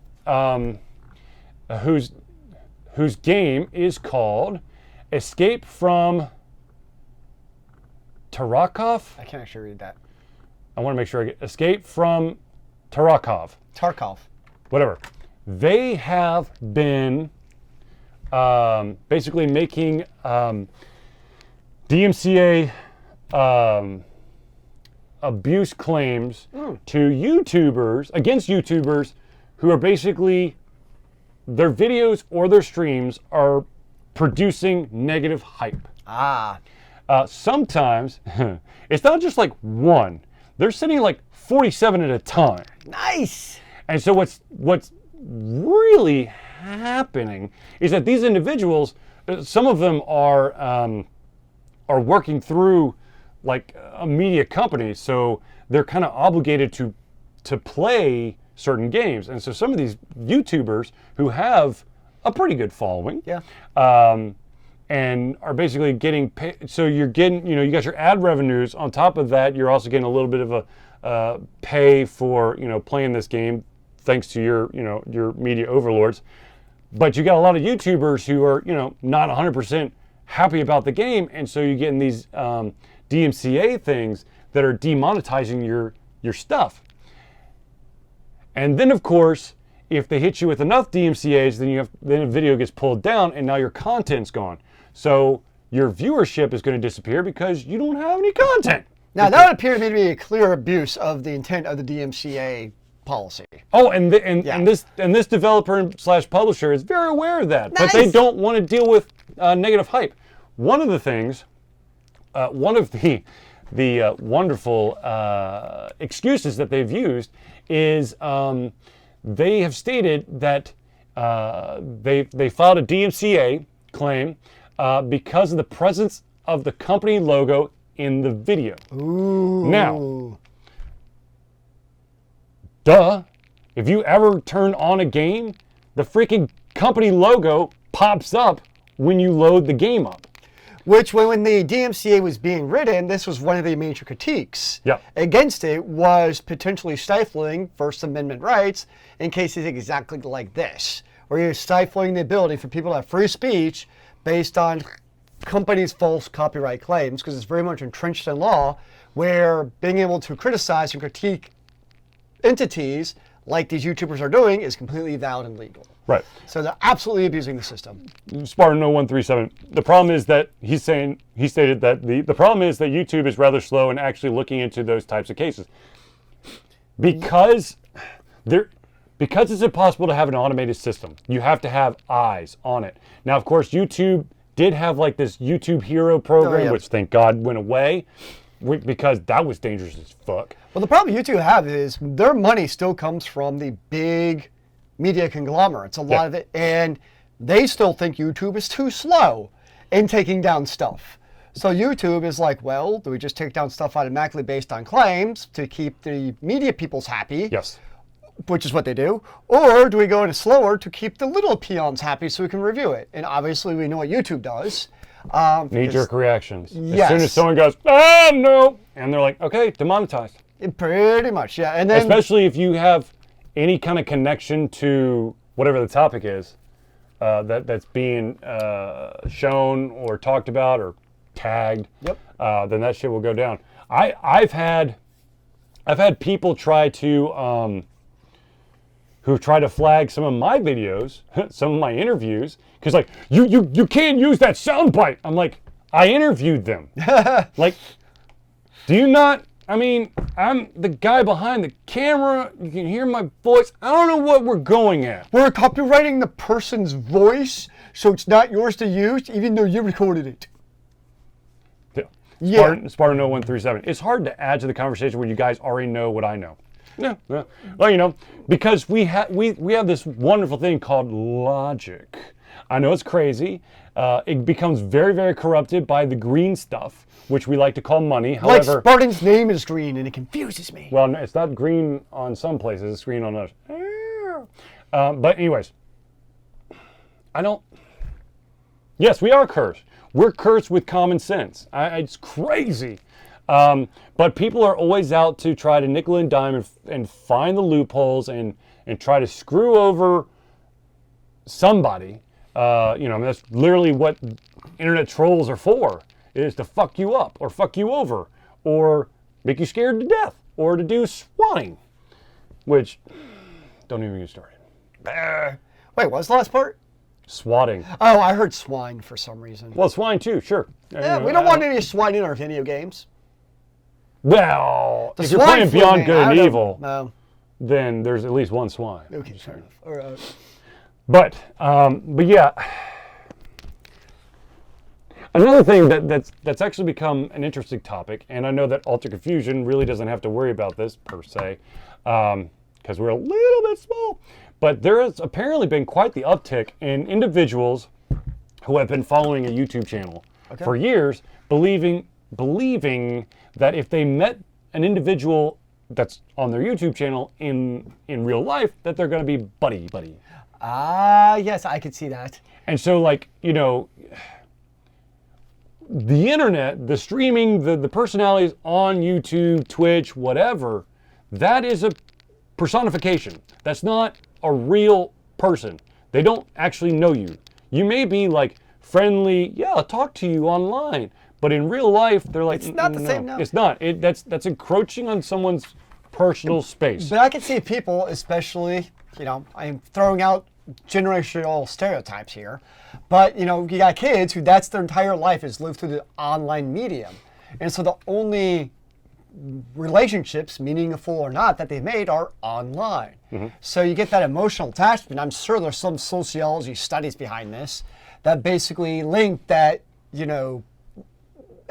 whose game is called Escape from Tarkov. I can't actually read that. I want to make sure I get Escape from Tarkov. Tarkov. Whatever. They have been basically making DMCA abuse claims to YouTubers, against YouTubers who are basically, their videos or their streams are producing negative hype. Sometimes it's not just like one. They're sending like 47 at a time. Nice. And so what's really happening is that these individuals, some of them are working through like a media company, so they're kind of obligated to play certain games. And so some of these YouTubers who have a pretty good following, and are basically getting paid. So you're getting, you got your ad revenues. On top of that, you're also getting a little bit of a pay for, playing this game, thanks to your media overlords. But you got a lot of YouTubers who are, not 100% happy about the game, and so you're getting these DMCA things that are demonetizing your stuff. And then, of course, if they hit you with enough DMCAs, then a video gets pulled down, and now your content's gone. So your viewership is going to disappear because you don't have any content. Now, that would appear to me to be a clear abuse of the intent of the DMCA policy. Oh, and this developer / publisher is very aware of that, Nice. but they don't want to deal with negative hype. One of the things, one of the wonderful excuses that they've used is they have stated that they filed a DMCA claim because of the presence of the company logo in the video. Ooh. Now, duh, if you ever turn on a game, the freaking company logo pops up when you load the game up. Which, when the DMCA was being written, this was one of the major critiques against it, was potentially stifling First Amendment rights in cases exactly like this, where you're stifling the ability for people to have free speech based on companies' false copyright claims, because it's very much entrenched in law, where being able to criticize and critique entities like these YouTubers are doing is completely valid and legal. Right. So they're absolutely abusing the system. Spartan 0137. The problem is that he stated that the problem is that YouTube is rather slow in actually looking into those types of cases. Because it's impossible to have an automated system. You have to have eyes on it. Now, of course, YouTube did have like this YouTube Hero program, which thank God went away, because that was dangerous as fuck. Well, the problem YouTube have is their money still comes from the big media conglomerates, a lot of it, and they still think YouTube is too slow in taking down stuff. So YouTube is like, well, do we just take down stuff automatically based on claims to keep the media peoples happy? Yes. Which is what they do. Or do we go into slower to keep the little peons happy so we can review it? And obviously we know what YouTube does. Knee-jerk reactions. Yes. As soon as someone goes, ah, no, and they're like, okay, demonetized. Pretty much, yeah. And then, especially if you have any kind of connection to whatever the topic is that's being shown or talked about or tagged, then that shit will go down. I've had people try to who try to flag some of my videos, some of my interviews, because like you can't use that soundbite. I'm like, I interviewed them. Like, do you not? I mean, I'm the guy behind the camera. You can hear my voice. I don't know what we're going at. We're copywriting the person's voice, so it's not yours to use, even though you recorded it. Yeah. Spartan 0137. It's hard to add to the conversation when you guys already know what I know. Yeah. Well, because we have this wonderful thing called logic. I know it's crazy. It becomes very, very corrupted by the green stuff, which we like to call money. However, like Spartan's name is green, and it confuses me. Well, no, it's not green on some places. It's green on others. But anyways, yes, we are cursed. We're cursed with common sense. It's crazy. But people are always out to try to nickel and dime and find the loopholes and try to screw over somebody. That's literally what internet trolls are for, is to fuck you up or fuck you over or make you scared to death or to do swatting, which, don't even get started. Wait, what's the last part? Swatting. Oh, I heard swine for some reason. Well, swine too, sure. Yeah, we don't want any swine in our video games. Well, if you're playing Beyond Good and Evil, then there's at least one swine. Okay, fair enough. All right. But yeah, Another thing that's actually become an interesting topic, and I know that Alter Confusion really doesn't have to worry about this per se, because we're a little bit small, but there has apparently been quite the uptick in individuals who have been following a YouTube channel for years, believing that if they met an individual that's on their YouTube channel in real life, that they're going to be buddy. Yes, I could see that. And so, like, you know, the internet, the streaming, the personalities on YouTube, Twitch, whatever, that is a personification. That's not a real person. They don't actually know you. You may be like friendly, yeah, I'll talk to you online, but in real life, they're like, it's not the same. No, it's not. That's encroaching on someone's personal space. But I can see people, especially, you know, I'm throwing out generational stereotypes here, but you know, you got kids who that's their entire life is lived through the online medium, and so the only relationships, meaningful or not, that they've made are online. So you get that emotional attachment. I'm sure there's some sociology studies behind this that basically link that, you know,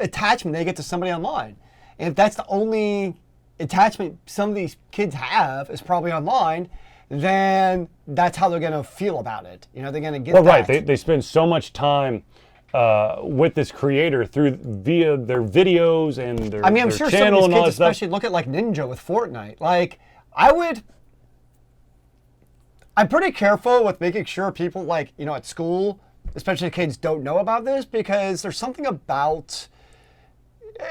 attachment they get to somebody online, and if that's the only attachment some of these kids have is probably online, then that's how they're going to feel about it. You know, they're going to get that. Right. They spend so much time with this creator via their videos and their, I'm their sure channel some of these and all kids that especially stuff. look at like Ninja with Fortnite. Like, I'm pretty careful with making sure people, like, you know, at school, especially kids, don't know about this, because there's something about,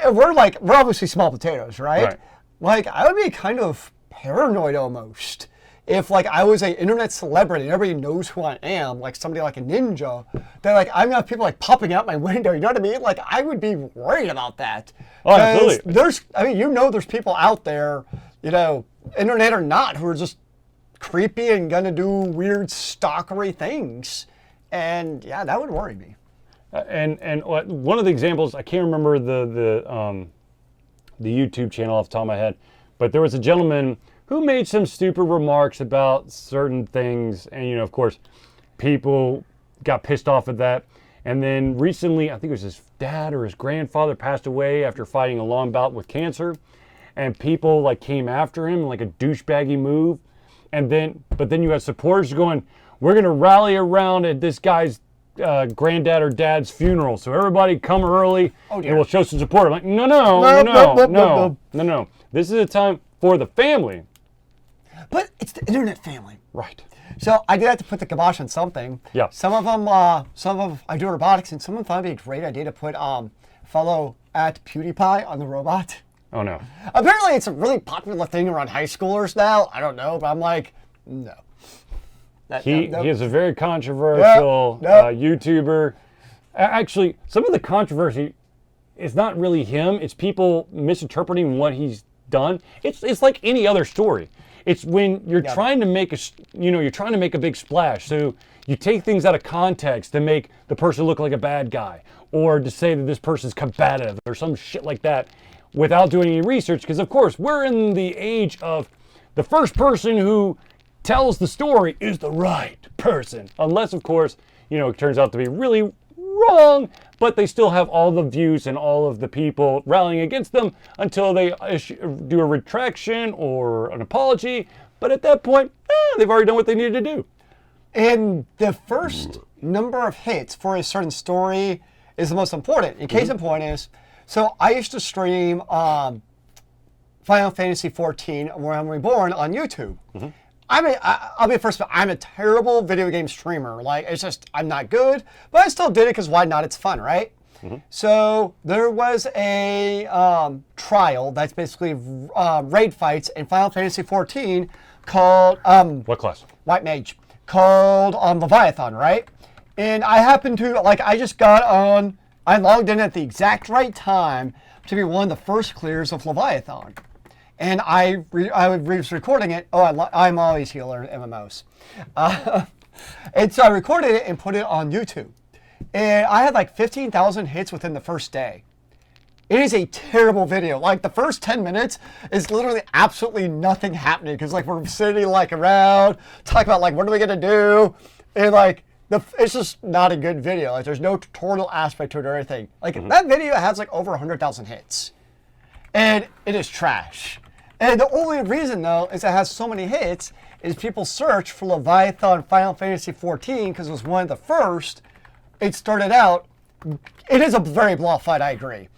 we're obviously small potatoes, right? Like, I would be kind of paranoid almost if, like, I was an internet celebrity and everybody knows who I am, like somebody like a Ninja, that, like, I'm gonna have people, like, popping out my window, you know what I mean? Like, I would be worried about that. Oh, absolutely. There's people out there, you know, internet or not, who are just creepy and gonna do weird stalkery things. And, yeah, that would worry me. And one of the examples, I can't remember the YouTube channel off the top of my head, but there was a gentleman who made some stupid remarks about certain things, and, you know, of course, people got pissed off at that. And then recently, I think it was his dad or his grandfather passed away after fighting a long bout with cancer, and people, like, came after him in, like, a douchebaggy move. But then you have supporters going, we're going to rally around at this guy's granddad or dad's funeral, so everybody come early and we'll show some support. I'm like, no. This is a time for the family. But it's the internet family. Right. So I did have to put the kibosh on something. Yeah. Some of I do robotics, and someone thought it'd be a great idea to put follow at PewDiePie on the robot. Oh no. Apparently it's a really popular thing around high schoolers now. I don't know, but I'm like, no. He is a very controversial YouTuber. Actually, some of the controversy is not really him. It's people misinterpreting what he's done. It's like any other story. It's when you're trying to make a big splash. So you take things out of context to make the person look like a bad guy, or to say that this person's combative or some shit like that, without doing any research. Because of course we're in the age of the first person who tells the story is the right person, unless of course, you know, it turns out to be really wrong, but they still have all the views and all of the people rallying against them until they do a retraction or an apology. But at that point, they've already done what they needed to do. And the first number of hits for a certain story is the most important. In case in point is, so I used to stream Final Fantasy 14, Where I'm Reborn, on YouTube. I'll be first. I'm a terrible video game streamer. Like, it's just, I'm not good, but I still did it because why not? It's fun, right? So there was a trial that's basically raid fights in Final Fantasy 14 called What class? White Mage, called Leviathan, right? And I happened to, like, I just got on. I logged in at the exact right time to be one of the first clears of Leviathan. And I was recording it. I'm always healer in MMOs. And so I recorded it and put it on YouTube. And I had like 15,000 hits within the first day. It is a terrible video. Like, the first 10 minutes is literally absolutely nothing happening. Because, like, we're sitting, like, around, talking about, like, what are we going to do? And, like, it's just not a good video. Like, there's no tutorial aspect to it or anything. Like, that video has like over 100,000 hits. And it is trash. And the only reason, though, is it has so many hits is people search for Leviathan Final Fantasy XIV because it was one of the first. It started out, it is a very blah fight, I agree.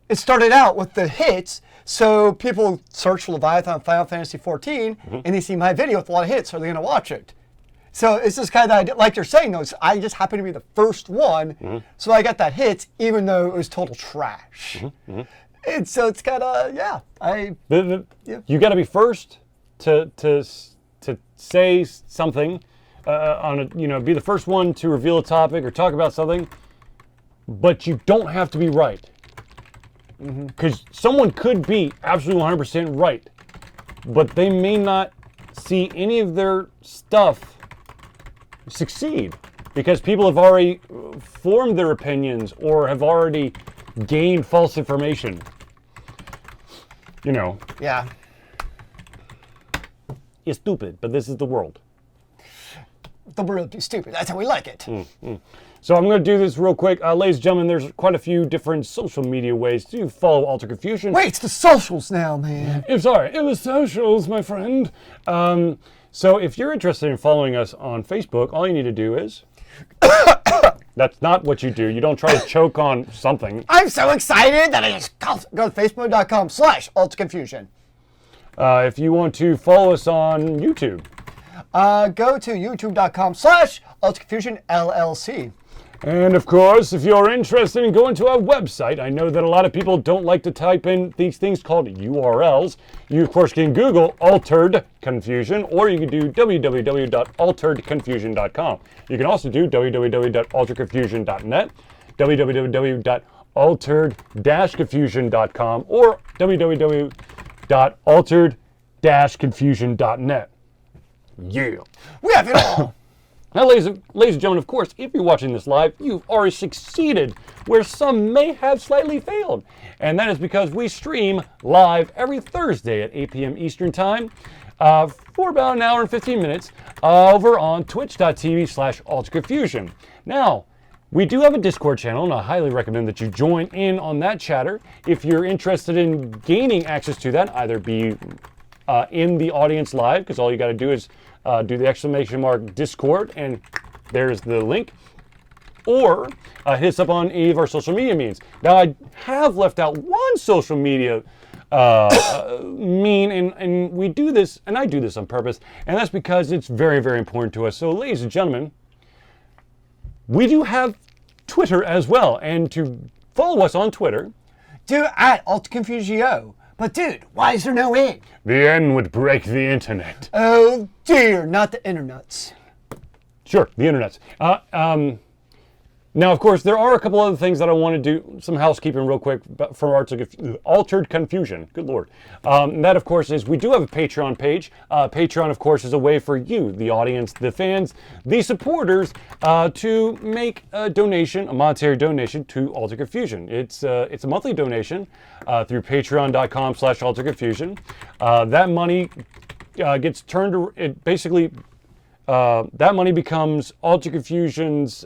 It started out with the hits, so people search for Leviathan Final Fantasy XIV, and they see my video with a lot of hits, so they're going to watch it. So it's just kind of, like you're saying, though, I just happened to be the first one, so I got that hit, even though it was total trash. And so it's kind of, yeah. You got to be first to say something, be the first one to reveal a topic or talk about something, but you don't have to be right. Because someone could be absolutely 100% right, but they may not see any of their stuff succeed because people have already formed their opinions or have already gained false information. Yeah. You're stupid, but this is the world. The world is stupid. That's how we like it. So I'm going to do this real quick. Ladies and gentlemen, there's quite a few different social media ways to follow Alter Confusion. Wait, it's the socials now, man. I'm sorry, it was socials, my friend. So if you're interested in following us on Facebook, all you need to do is... That's not what you do. You don't try to choke on something. I'm so excited that I just go to facebook.com/AlterConfusion. If you want to follow us on YouTube, go to youtube.com/AlterConfusion LLC. And of course, if you're interested in going to our website, I know that a lot of people don't like to type in these things called URLs. You, of course, can Google Altered Confusion, or you can do www.alteredconfusion.com. You can also do www.alteredconfusion.net, www.altered-confusion.com, or www.altered-confusion.net. Yeah. We have it all. Now, ladies and gentlemen, of course, if you're watching this live, you've already succeeded where some may have slightly failed. And that is because we stream live every Thursday at 8 p.m. Eastern Time for about an hour and 15 minutes over on twitch.tv/AlterConfusion. Now, we do have a Discord channel, and I highly recommend that you join in on that chatter. If you're interested in gaining access to that, either be in the audience live, because all you got to do is do the ! Discord, and there's the link. Or hit us up on any of our social media means. Now, I have left out one social media and we do this, and I do this on purpose, and that's because it's very, very important to us. So, ladies and gentlemen, we do have Twitter as well, and to follow us on Twitter, do at AlterConfusio. But dude, why is there no N? The N would break the internet. Oh dear, not the internets. Sure, the internets. Now, of course, there are a couple other things that I want to do, some housekeeping real quick for Altered Confusion. Good Lord. That, of course, is we do have a Patreon page. Patreon, of course, is a way for you, the audience, the fans, the supporters, to make a donation, a monetary donation to Altered Confusion. It's a monthly donation through patreon.com/AlterConfusion. That money gets turned to, it basically, that money becomes Alter Confusion's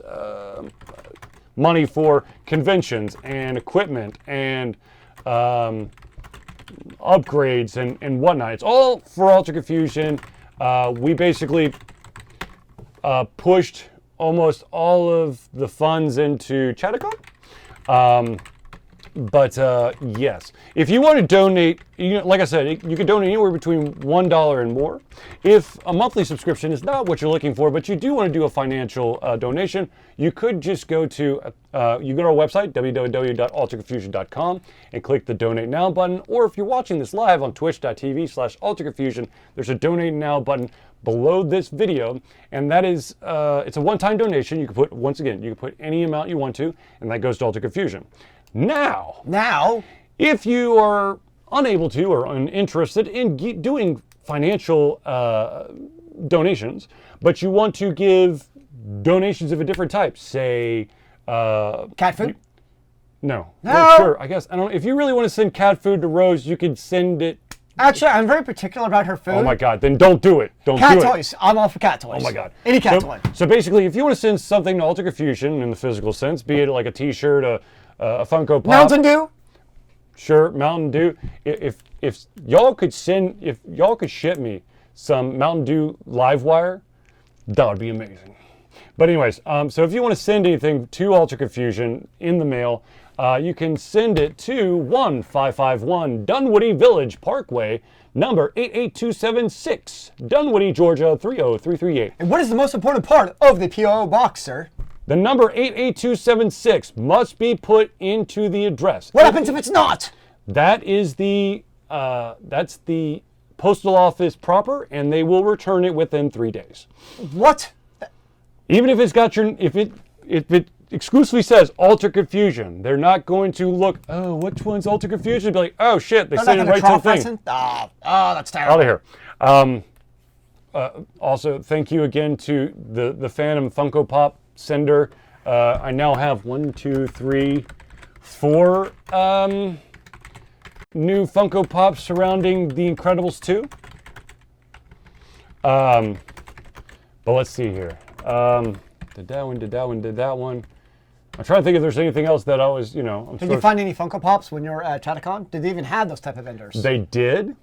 money for conventions and equipment and upgrades and whatnot. It's all for Alter Confusion. We basically pushed almost all of the funds into Chattacon. But yes, if you want to donate, like I said, you can donate anywhere between $1 and more. If a monthly subscription is not what you're looking for, but you do want to do a financial donation, you could just go to you go to our website, www.alterconfusion.com, and click the Donate Now button. Or if you're watching this live on twitch.tv/AlterConfusion, there's a Donate Now button below this video, and that is it's a one-time donation. You can put, once again, you can put any amount you want to, and that goes to Alter Confusion. Now, if you are unable to or uninterested in doing financial donations, but you want to give donations of a different type, say... cat food? No. No. Well, sure, I guess. I don't know. If you really want to send cat food to Rose, you could send it Actually, I'm very particular about her food. Oh my God, then don't do it. Don't Cat do it. toys. I'm all for cat toys. Oh my God. Any cat toy. So basically, if you want to send something to Altered Confusion in the physical sense, be it like a T-shirt, a Funko Pop. Mountain Dew? Sure, Mountain Dew. If y'all could ship me some Mountain Dew Livewire, that would be amazing. But anyways, so if you want to send anything to Altered Confusion in the mail, you can send it to 1551 Dunwoody Village Parkway, number 88276, Dunwoody, Georgia 30338. And what is the most important part of the P.O. box, sir? The number 88276 must be put into the address. What happens if it's not? That is that's the postal office proper, and they will return it within 3 days. What? Even if it's got if it exclusively says Altered Confusion, they're not going to look, oh, which one's Altered Confusion? Be like, oh shit, they sent it right to the thing. Oh, that's terrible. Out of here. Also, thank you again to the Phantom Funko Pop sender. I now have 1, 2, 3, 4 new Funko Pops surrounding The Incredibles 2. But let's see here. Did that one. I'm trying to think if there's anything else that I was, Did you find any Funko Pops when you were at Chattacon? Did they even have those type of vendors? They did.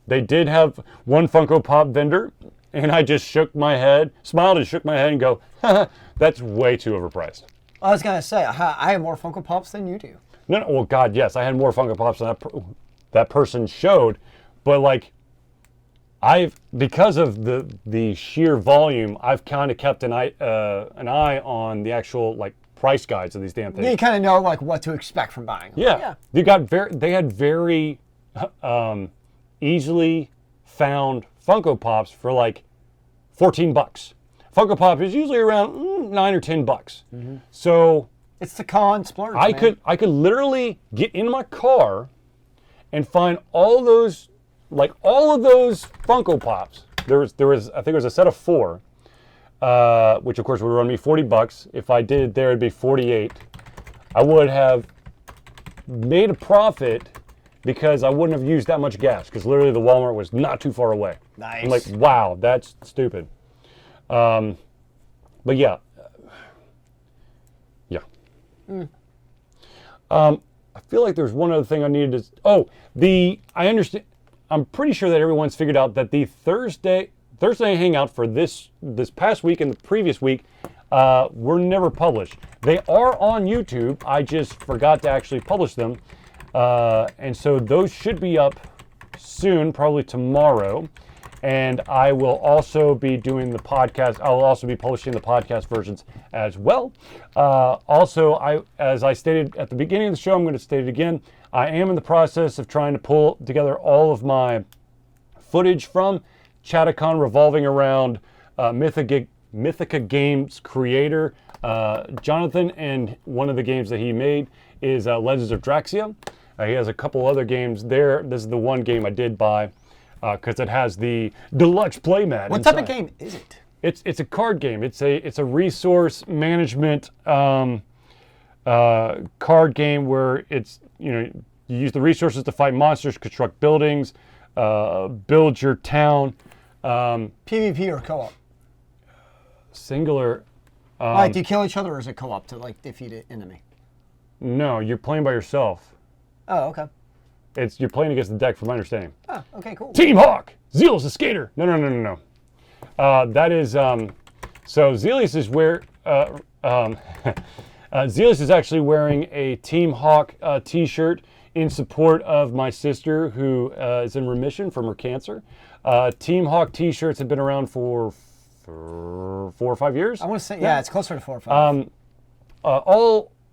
They did have one Funko Pop vendor, and I just shook my head, smiled and shook my head and go, haha, that's way too overpriced. I was going to say, I have more Funko Pops than you do. No, well, God, yes, I had more Funko Pops than that person showed, but like, because of the sheer volume, I've kind of kept an eye on the actual like price guides of these damn things. You kind of know like what to expect from buying. Yeah. They had very easily found Funko Pops for like $14. Funko Pop is usually around $9 or $10. Mm-hmm. So it's the con splurge. I could literally get in my car and find all of those Funko Pops. There was I think it was a set of 4, which of course would run me $40. If I did it there, it'd be $48. I would have made a profit because I wouldn't have used that much gas because literally the Walmart was not too far away. Nice. I'm like, wow, that's stupid. But yeah. I feel like there's one other thing I needed to. I understand. I'm pretty sure that everyone's figured out that the Thursday Hangout for this past week and the previous week were never published. They are on YouTube. I just forgot to actually publish them, and so those should be up soon, probably tomorrow. And I will also be doing the podcast. I'll also be publishing the podcast versions as well. Also, as I stated at the beginning of the show, I'm going to state it again. I am in the process of trying to pull together all of my footage from Chattacon revolving around Mythica Games creator Jonathan, and one of the games that he made is Legends of Draxia. He has a couple other games there. This is the one game I did buy. Because it has the deluxe playmat. What type of game is it? It's a card game. It's a resource management card game where it's you use the resources to fight monsters, construct buildings, build your town. PvP or co-op? Singular. Do you kill each other or is it co-op to like defeat an enemy? No, you're playing by yourself. Oh, okay. You're playing against the deck, from my understanding. Oh, okay, cool. Team Hawk, Zealeus the skater. No. That is so Zealeus is Zealeus is actually wearing a Team Hawk T-shirt in support of my sister who is in remission from her cancer. Team Hawk T-shirts have been around for 4 or 5 years. I want to say it's closer to 4 or 5.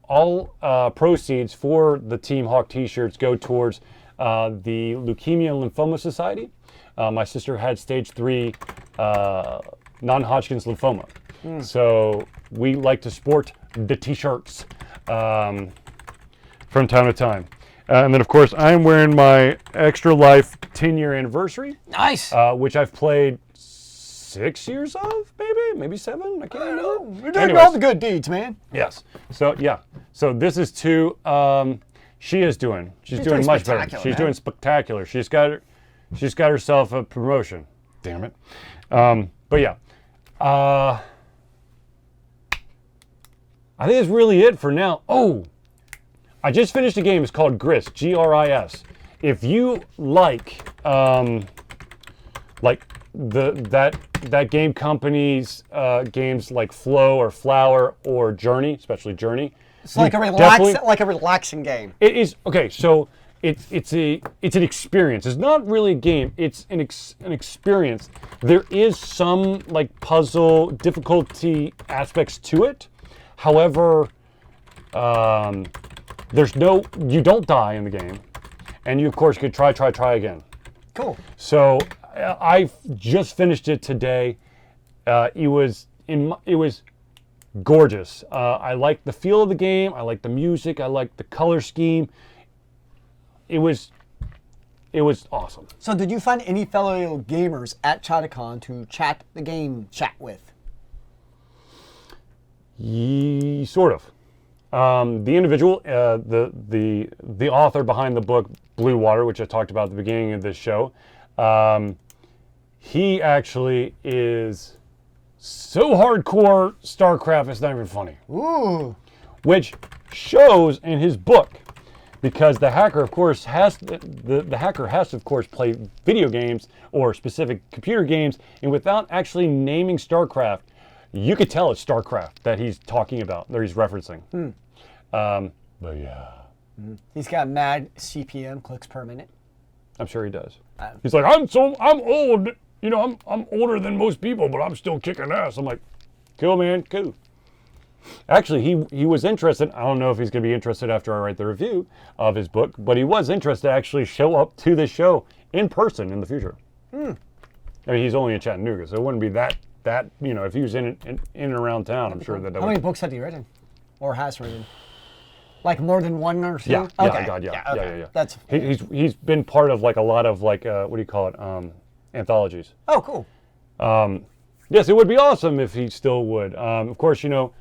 All proceeds for the Team Hawk T-shirts go towards the Leukemia and Lymphoma Society. My sister had stage 3 non-Hodgkin's lymphoma. So we like to sport the T-shirts from time to time. And then, of course, I'm wearing my Extra Life 10-year anniversary. Nice. Which I've played 6 years of, maybe 7. I can't remember. You're doing all the good deeds, man. Yes. So yeah. So this is to she's doing much better. She's doing spectacular. She's got herself a promotion. Damn it. But yeah. I think that's really it for now. Oh, I just finished a game. It's called Gris, Gris. If you like that game company's games like Flow or Flower or Journey, especially Journey. It's like a relaxing game. It is okay. So it's an experience. It's not really a game. It's an experience. There is some like puzzle difficulty aspects to it. However, you don't die in the game, and you of course could try again. Cool. So I just finished it today. It was gorgeous. I liked the feel of the game. I liked the music. I liked the color scheme. It was awesome. So did you find any fellow gamers at ChataCon to chat with? Sort of. The individual, the author behind the book Blue Water, which I talked about at the beginning of this show, he actually is so hardcore StarCraft it's not even funny. Ooh. Which shows in his book, because the hacker, of course, has to, of course, play video games or specific computer games, and without actually naming StarCraft, you could tell it's StarCraft that he's talking about, that he's referencing. But yeah. He's got mad CPM, clicks per minute. I'm sure he does. He's like, I'm old. You know, I'm older than most people, but I'm still kicking ass. I'm like, cool, man, cool. Actually, he was interested. I don't know if he's going to be interested after I write the review of his book, but he was interested to actually show up to this show in person in the future. I mean, he's only in Chattanooga, so it wouldn't be that if he was in and around town, I'm sure that How many books had he written? Or has written? Like more than one or two? Yeah, okay. God, yeah. Okay. That's he's been part of like a lot of like what do you call it? Anthologies. Oh, cool. Yes, it would be awesome if he still would. Of course, I'm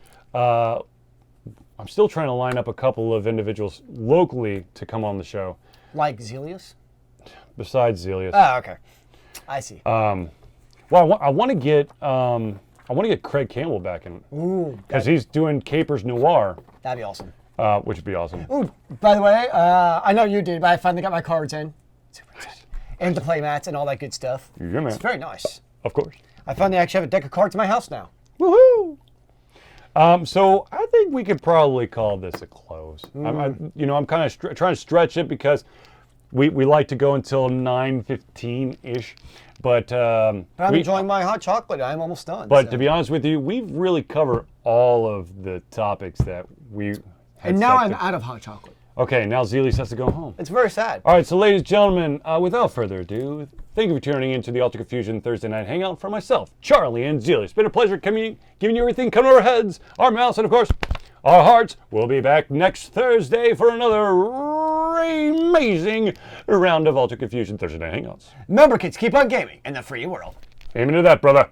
still trying to line up a couple of individuals locally to come on the show. Like Zealeus? Besides Zealeus. Oh, okay. I see. Well, I want to get Craig Campbell back in. Ooh. Because he's doing Capers Noir. That'd be awesome. Which would be awesome. Ooh, by the way, I know you did, but I finally got my cards in. Super excited. And the play mats and all that good stuff. Yeah, man. It's very nice. Of course. I finally actually have a deck of cards in my house now. Woohoo! So I think we could probably call this a close. I'm kind of trying to stretch it because we like to go until 9:15-ish. But I'm enjoying my hot chocolate. I'm almost done. But to be honest with you, we've really covered all of the topics that we had. And now I'm out of hot chocolate. Okay, now Zealeus has to go home. It's very sad. All right, so ladies and gentlemen, without further ado, thank you for tuning in to the Ultra Confusion Thursday Night Hangout for myself, Charlie, and Zealeus. It's been a pleasure giving you everything coming to our heads, our mouths, and of course, our hearts. We'll be back next Thursday for another amazing round of Ultra Confusion Thursday Night Hangouts. Remember, kids, keep on gaming in the free world. Amen to that, brother.